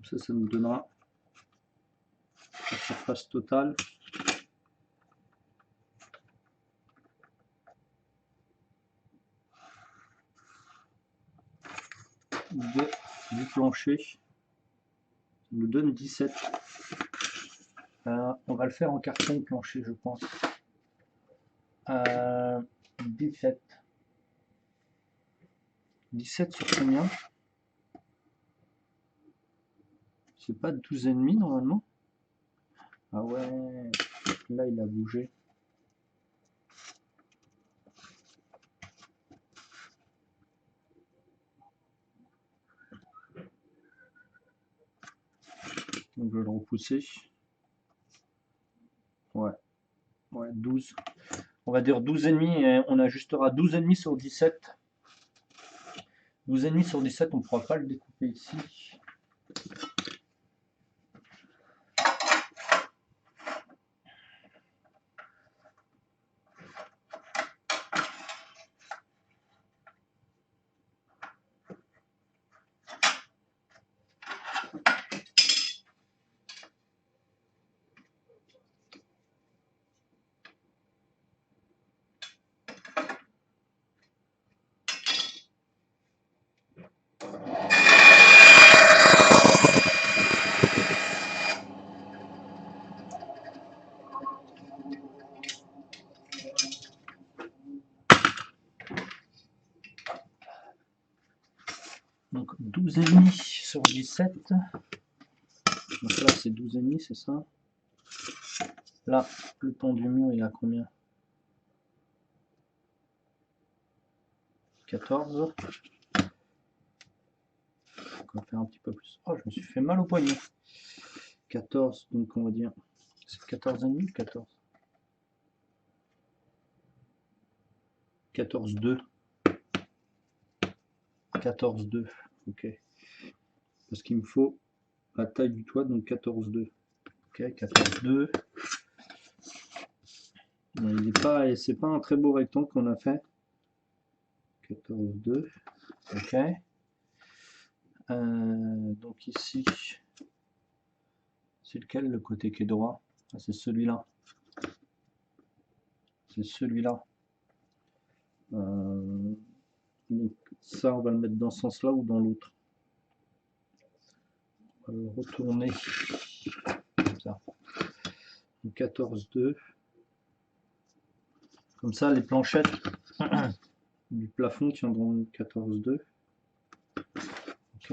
Comme ça nous donnera surface totale. Du plancher. Ça nous donne 17. On va le faire en carton plancher, je pense. 17. 17 sur combien? C'est pas 12,5 normalement? Ah ouais, là il a bougé. Donc je vais le repousser. Ouais, 12. On va dire 12,5 et on ajustera 12,5 sur 17. 12,5 sur 17, on ne pourra pas le découper ici. Donc 12,5 sur 17. Donc là c'est 12,5, c'est ça. Là, le pont du mur il a combien? 14. On va faire un petit peu plus. Oh, je me suis fait mal au poignet. 14, donc on va dire. C'est 14,5 ou 14? 14,2. 14,2. Ok. Parce qu'il me faut la taille du toit, donc 14,2. Ok, 14,2. Il n'est pas, c'est pas un très beau rectangle qu'on a fait. 14,2. Ok. Donc ici, c'est lequel le côté qui est droit? Ah, c'est celui-là. C'est celui-là. Donc ça, on va le mettre dans ce sens-là ou dans l'autre. On va le retourner comme ça. 14,2. Comme ça, les planchettes du plafond tiendront 14,2. Ok.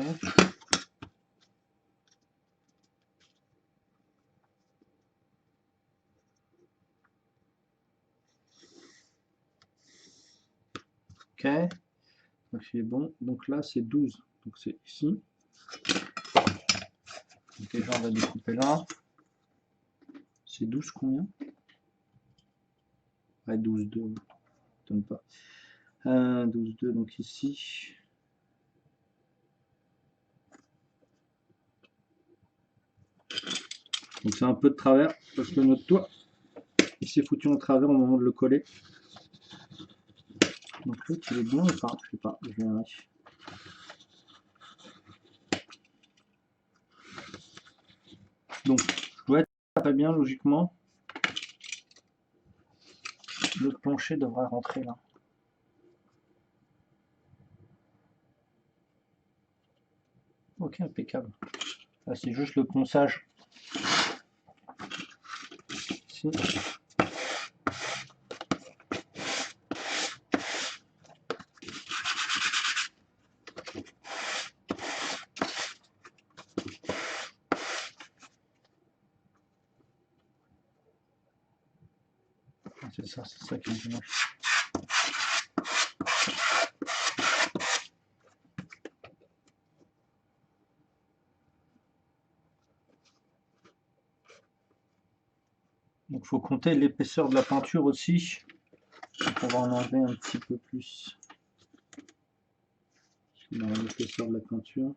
Ok. Donc c'est bon. Donc là, c'est 12. Donc c'est ici. Donc déjà, on va découper là. C'est 12 combien? Ouais, 12,2. Donne pas. 12,2, donc ici. Donc c'est un peu de travers parce que notre toit il s'est foutu en travers au moment de le coller. Donc l'autre il est bien ou pas? Je sais pas, je verrai. Donc je dois être très bien logiquement. Le plancher devrait rentrer là. Ok, impeccable. Là c'est juste le ponçage. Ici. C'est ça qui est dommage. Donc il faut compter l'épaisseur de la peinture aussi. Donc, on va en enlever un petit peu plus. Dans l'épaisseur de la peinture.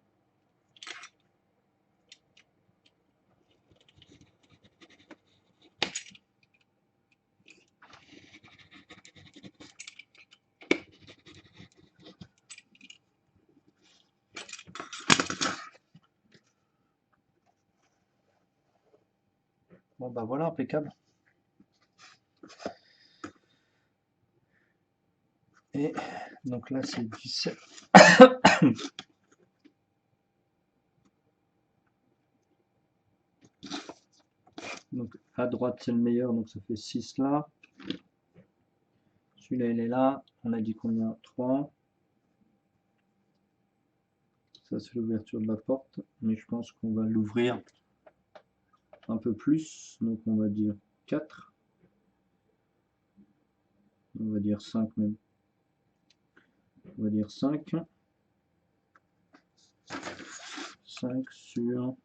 Bon bah voilà, impeccable. Et donc là c'est 17. Donc à droite c'est le meilleur, donc ça fait 6 là. Celui-là il est là. On a dit combien? 3. Ça c'est l'ouverture de la porte, mais je pense qu'on va l'ouvrir un peu plus, donc on va dire 4. On va dire 5 même. On va dire 5. 5 sur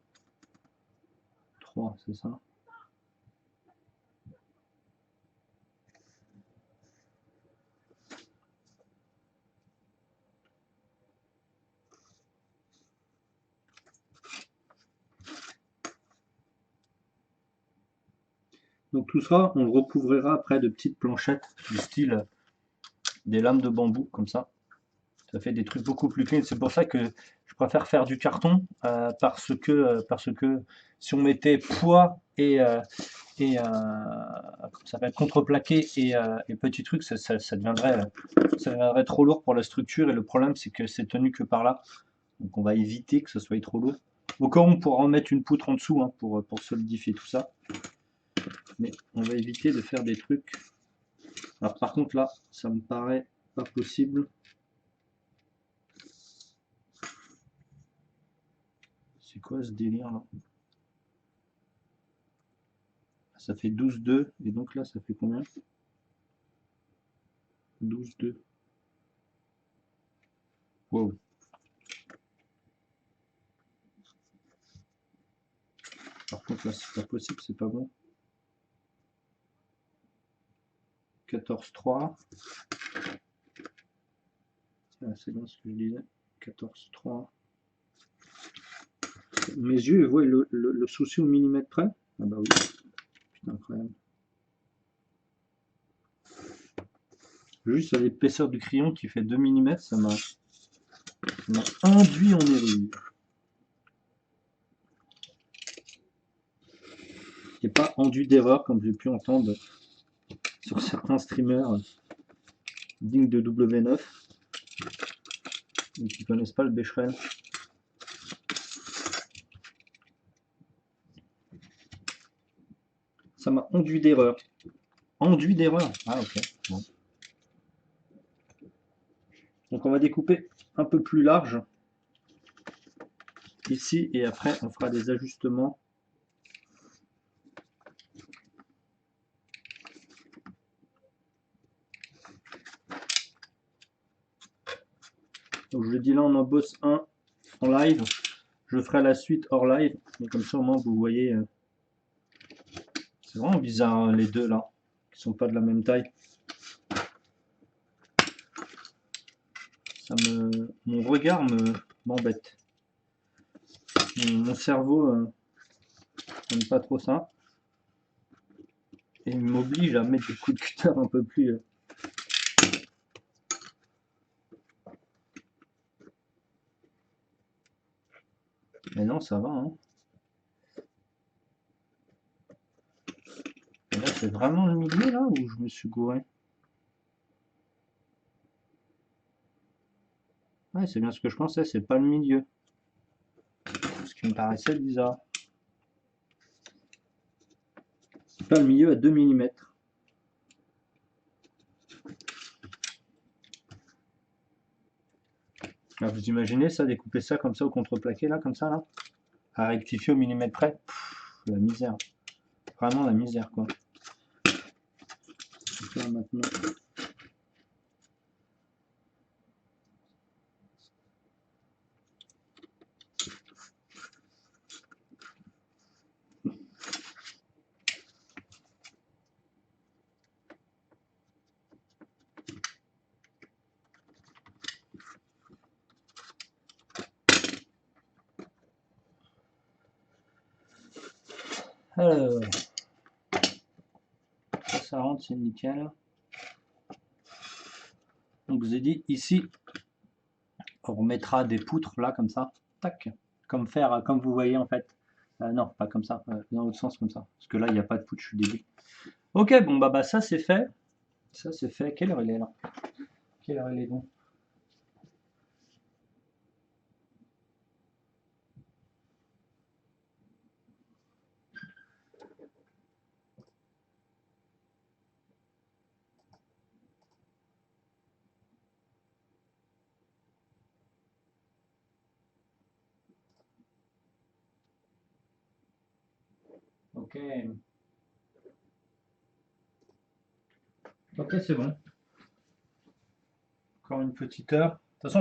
3, c'est ça? Donc tout ça, on le recouvrira après de petites planchettes du style des lames de bambou, comme ça. Ça fait des trucs beaucoup plus clean. C'est pour ça que je préfère faire du carton, parce que si on mettait poids comment ça s'appelle, contreplaqué et petits trucs, ça deviendrait trop lourd pour la structure. Et le problème, c'est que c'est tenu que par là. Donc on va éviter que ce soit trop lourd. Au cas où on pourra en mettre une poutre en dessous, hein, pour solidifier tout ça. Mais on va éviter de faire des trucs. Alors par contre là, ça me paraît pas possible. C'est quoi ce délire là? Ça fait 12,2 et donc là ça fait combien? 12,2. Wow. Par contre là c'est pas possible, c'est pas bon. 14,3. C'est bien ce que je disais. 14,3. Mes yeux voient le souci au millimètre près. Ah bah oui. Putain, incroyable. Juste à l'épaisseur du crayon qui fait 2 mm, ça m'a induit en erreur. Et pas enduit d'erreur comme j'ai pu entendre sur certains streamers dignes de W9 et qui connaissent pas le Becherel. Ça m'a enduit d'erreur. Enduit d'erreur. Ah ok. Bon. Donc on va découper un peu plus large ici et après on fera des ajustements. Donc je dis là on en bosse un en live. Je ferai la suite hors live. Mais comme ça au moins vous voyez. C'est vraiment bizarre hein, les deux là. Qui sont pas de la même taille. Mon regard m'embête. Mon cerveau n'aime pas trop ça. Et il m'oblige à mettre des coups de cutter un peu plus. Mais non, ça va. Hein. Et là, c'est vraiment le milieu là où je me suis gouré. Ouais, c'est bien ce que je pensais, c'est pas le milieu. Ce qui me paraissait bizarre. C'est pas le milieu à 2 mm. Alors vous imaginez ça, découper ça comme ça au contreplaqué là, comme ça là, à rectifier au millimètre près. Pff, la misère. Vraiment la misère quoi. Donc là maintenant. Alors, ça rentre, c'est nickel. Donc je vous ai dit ici, on remettra des poutres là comme ça, tac, comme vous voyez en fait Non, pas comme ça, dans l'autre sens comme ça. Parce que là, il n'y a pas de poutre, je suis débile. Ok, bon, bah ça c'est fait. Ça c'est fait. Quelle heure il est là? Quelle heure il est bon? Ok. Ok, c'est bon. Encore une petite heure. De toute façon,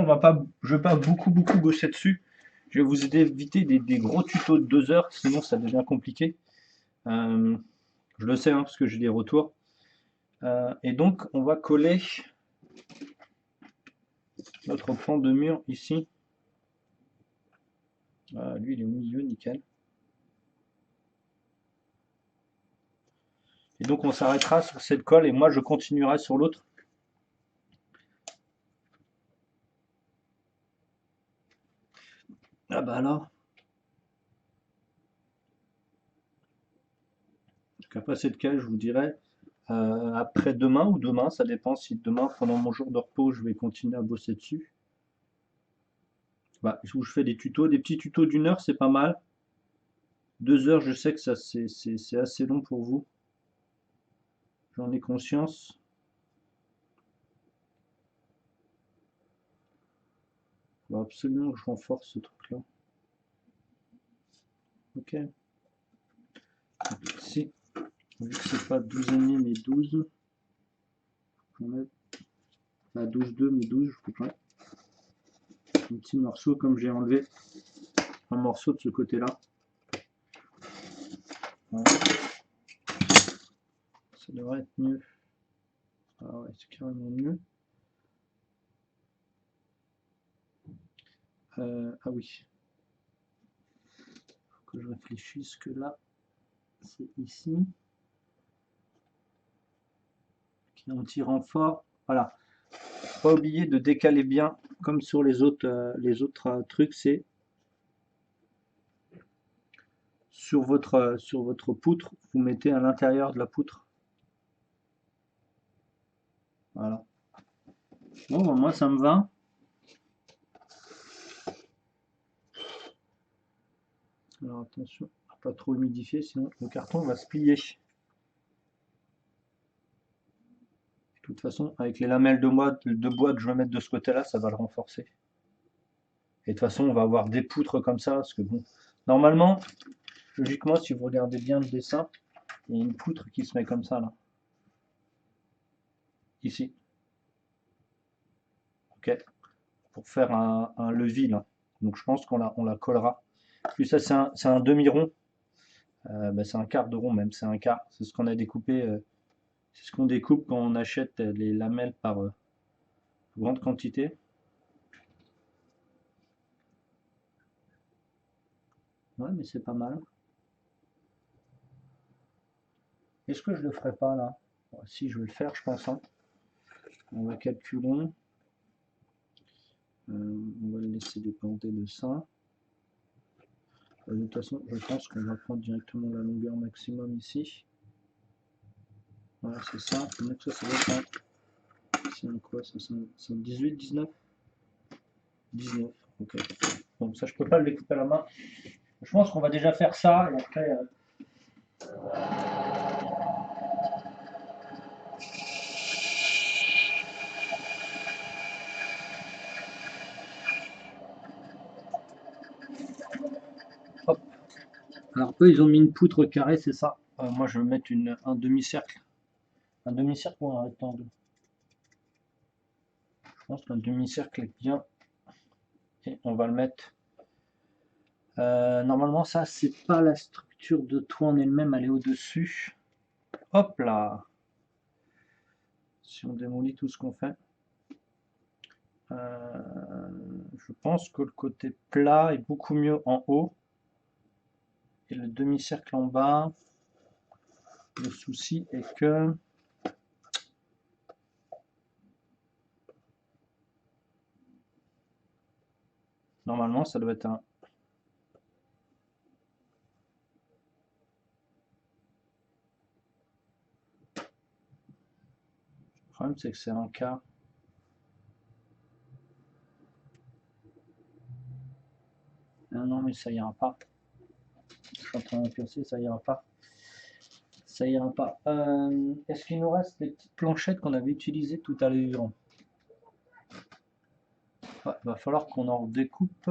je vais pas beaucoup bosser dessus. Je vais vous éviter des gros tutos de 2 heures, sinon ça devient compliqué. Euh, je le sais, hein, parce que j'ai des retours. Et donc, on va coller notre plan de mur ici. Lui, il est au milieu, nickel. Et donc, on s'arrêtera sur cette colle et moi, je continuerai sur l'autre. Ah bah alors. Après cette cale, je vous dirai après demain ou demain, ça dépend si demain, pendant mon jour de repos, je vais continuer à bosser dessus. Bah, où je fais des tutos, des petits tutos d'1 heure, c'est pas mal. 2 heures, je sais que ça c'est assez long pour vous. J'en ai conscience. Il faut absolument que je renforce ce truc-là. Ok. Ici, vu que c'est pas 12,5 mais 12, j'enlève pas 12,2 mais 12, je couperai un petit morceau comme j'ai enlevé un morceau de ce côté-là. Voilà. Ça devrait être mieux. Ah ouais, c'est carrément mieux. Ah oui. Faut que je réfléchisse que là, c'est ici. Un petit renfort. Voilà. Pas oublier de décaler bien, comme sur les autres trucs, c'est sur votre poutre, vous mettez à l'intérieur de la poutre. Voilà. Bon, bah, moi ça me va. Alors attention, pas trop humidifier, sinon le carton va se plier. De toute façon, avec les lamelles de bois que je vais mettre de ce côté-là, ça va le renforcer. Et de toute façon, on va avoir des poutres comme ça, parce que bon, normalement, logiquement, si vous regardez bien le dessin, il y a une poutre qui se met comme ça, là. Ici. Ok. Pour faire un levis, là. Donc je pense qu'on la collera. Puis ça, c'est un demi-rond. Bah, c'est un quart de rond même, c'est un quart. C'est ce qu'on a découpé. C'est ce qu'on découpe quand on achète les lamelles par grande quantité. Ouais, mais c'est pas mal. Est-ce que je le ferai pas là? Bon, si, je vais le faire, je pense, hein. On va calculer. On va le laisser dépendre de ça. De toute façon, je pense qu'on va prendre directement la longueur maximum ici. Voilà, c'est ça. Donc ça doit être c'est un quoi ça? C'est un 18, 19? 19, ok. Bon, ça, je peux pas le découper à la main. Je pense qu'on va déjà faire ça et après. Hop. Alors, eux, ils ont mis une poutre carrée, c'est ça. Moi, je vais mettre un demi-cercle. Un demi-cercle ou un rectangle? Je pense qu'un demi-cercle est bien. Et on va le mettre. Normalement, ça, c'est pas la structure de toit en elle-même, elle est au-dessus. Hop là! Si on démolit tout ce qu'on fait. Je pense que le côté plat est beaucoup mieux en haut. Et le demi-cercle en bas. Le souci est que. Normalement, ça doit être un. Le problème, c'est que c'est un cas. Non, mais ça ira pas. Je suis en train de pioncer, ça ira pas. Ça ira pas. Est-ce qu'il nous reste les petites planchettes qu'on avait utilisées tout à l'heure? Ouais, va falloir qu'on en découpe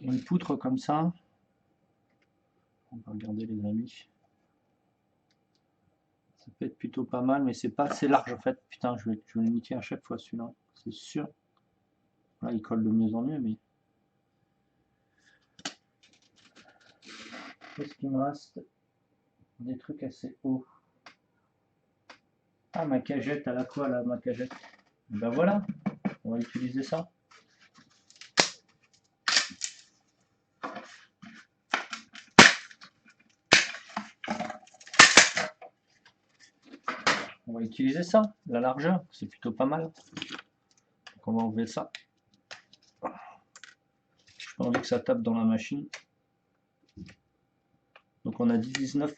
une poutre comme ça. On va regarder les amis. Ça peut être plutôt pas mal, mais c'est pas assez large en fait. Putain, je vais le niquer à chaque fois celui-là, c'est sûr. Là, il colle de mieux en mieux, mais. Qu'est-ce qu'il me reste? Des trucs assez hauts. Ah, ma cagette, elle a quoi là, ma cagette? Ben voilà, on va utiliser ça. On va utiliser ça, la largeur, c'est plutôt pas mal. Donc on va enlever ça. Je pas envie que ça tape dans la machine. Donc on a dit 19.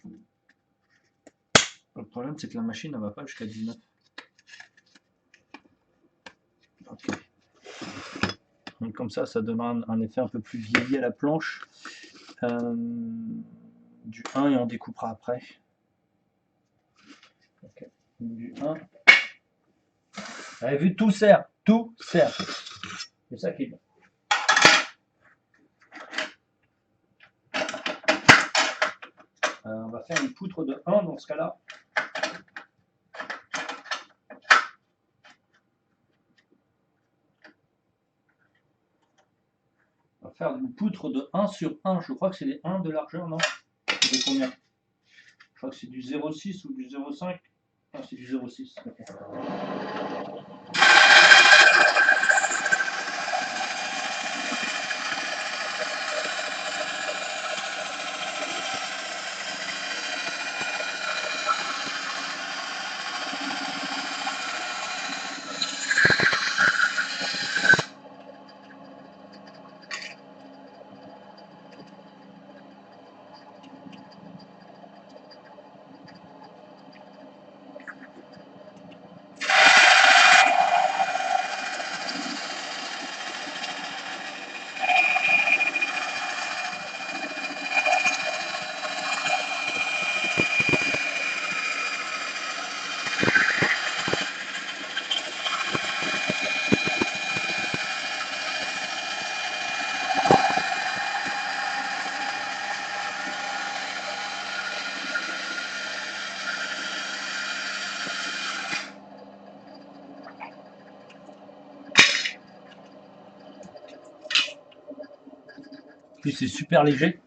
Le problème c'est que la machine ne va pas jusqu'à 19. Ok. Donc comme ça donnera un effet un peu plus vieilli à la planche. Du 1 et on découpera après. Okay. Du 1. Vous avez vu, tout sert. Tout sert. C'est ça qui est bien. On va faire une poutre de 1 dans ce cas-là. On va faire une poutre de 1 sur 1. Je crois que c'est des 1 de largeur, non? C'est de combien? Je crois que c'est du 0,6 ou du 0,5. Ah, c'est du 0,6. Okay. Puis c'est super léger.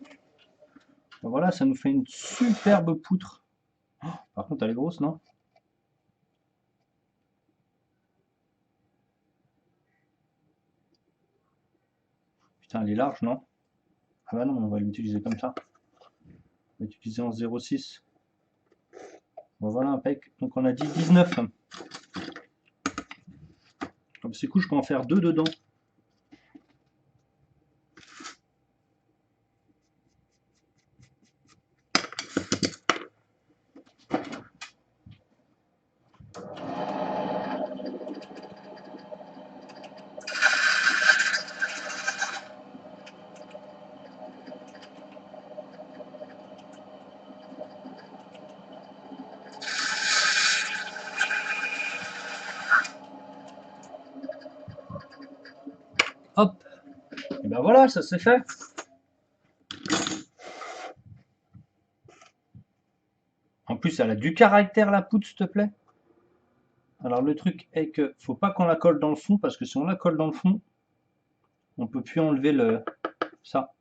Donc voilà, ça nous fait une superbe poutre. Oh, par contre, elle est grosse, non? Putain, elle est large, non? Ah bah non, on va l'utiliser comme ça. On va l'utiliser en 0,6. Bon, voilà, impec. Donc on a dit 19. Comme c'est cool, je peux en faire 2 dedans. Hop. Et ben voilà, ça c'est fait. En plus, elle a du caractère la poutre, s'il te plaît. Alors le truc est que faut pas qu'on la colle dans le fond, parce que si on la colle dans le fond, on peut plus enlever ça.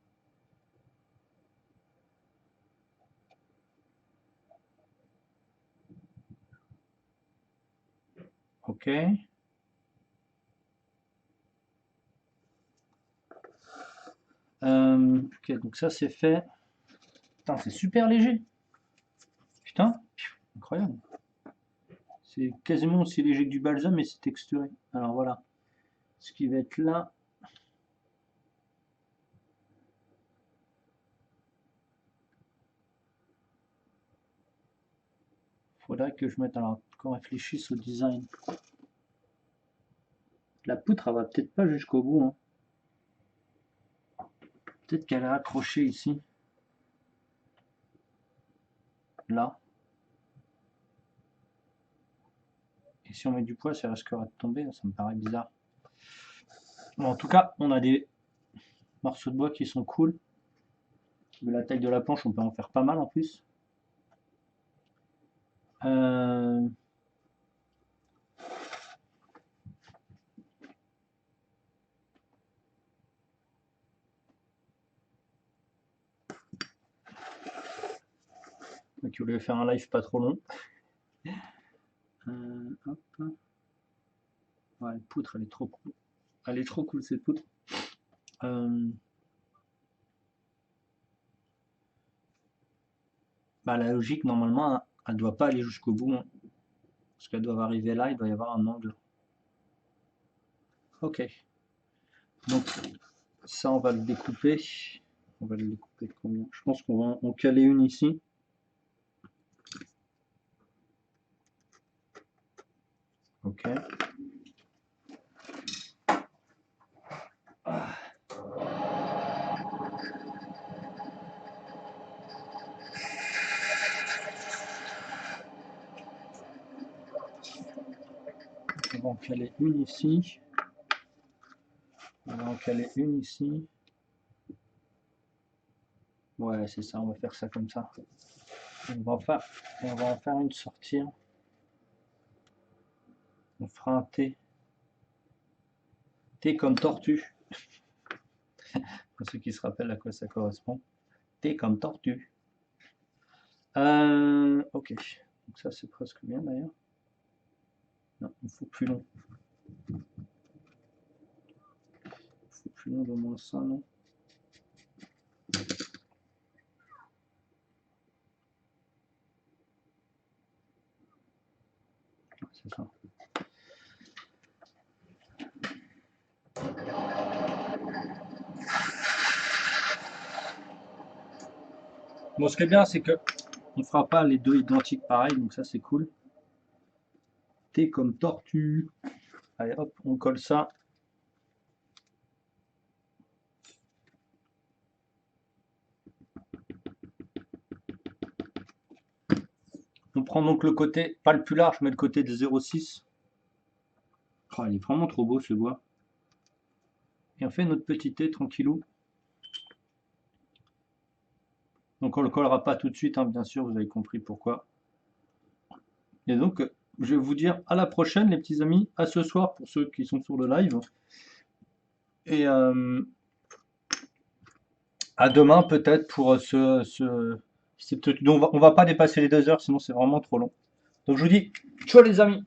Ok. Ok, donc ça c'est fait. Putain, c'est super léger. Putain, incroyable. C'est quasiment aussi léger que du balsam, mais c'est texturé. Alors voilà. Ce qui va être là. Faudrait que je mette, alors qu'on réfléchisse au design. La poutre, elle va peut-être pas jusqu'au bout, hein. Peut-être qu'elle est accrochée ici. Là. Et si on met du poids, ça risquerait de tomber, ça me paraît bizarre. Bon, en tout cas, on a des morceaux de bois qui sont cool. Vu la taille de la planche, on peut en faire pas mal en plus. Donc, je voulais faire un live pas trop long. Hop. Ouais, la poutre, elle est trop cool. Elle est trop cool cette poutre. Bah, la logique, normalement, elle doit pas aller jusqu'au bout, hein. Parce qu'elle doit arriver là, il doit y avoir un angle. Ok. Donc, ça, on va le découper. On va le découper de combien? Je pense qu'on va en caler une ici. Ok. Ah. On va en caler une ici. On va en caler une ici. Ouais, c'est ça, on va faire ça comme ça. On va en faire une sortir. On fera un T. T comme tortue. Pour ceux qui se rappellent à quoi ça correspond. T comme tortue. Ok. Donc ça, c'est presque bien d'ailleurs. Non, il faut plus long. Il faut plus long au moins ça, non? C'est ça. Bon, ce qui est bien, c'est que on fera pas les deux identiques pareil, donc ça c'est cool. T comme tortue. Allez hop, on colle ça. On prend donc le côté, pas le plus large, mais le côté de 0,6. Oh, il est vraiment trop beau ce bois. Et on fait notre petit T tranquillou. Donc on le collera pas tout de suite, hein, bien sûr, vous avez compris pourquoi. Et donc, je vais vous dire à la prochaine, les petits amis, à ce soir pour ceux qui sont sur le live. Et à demain peut-être pour on va pas dépasser les 2 heures, sinon c'est vraiment trop long. Donc je vous dis, ciao les amis!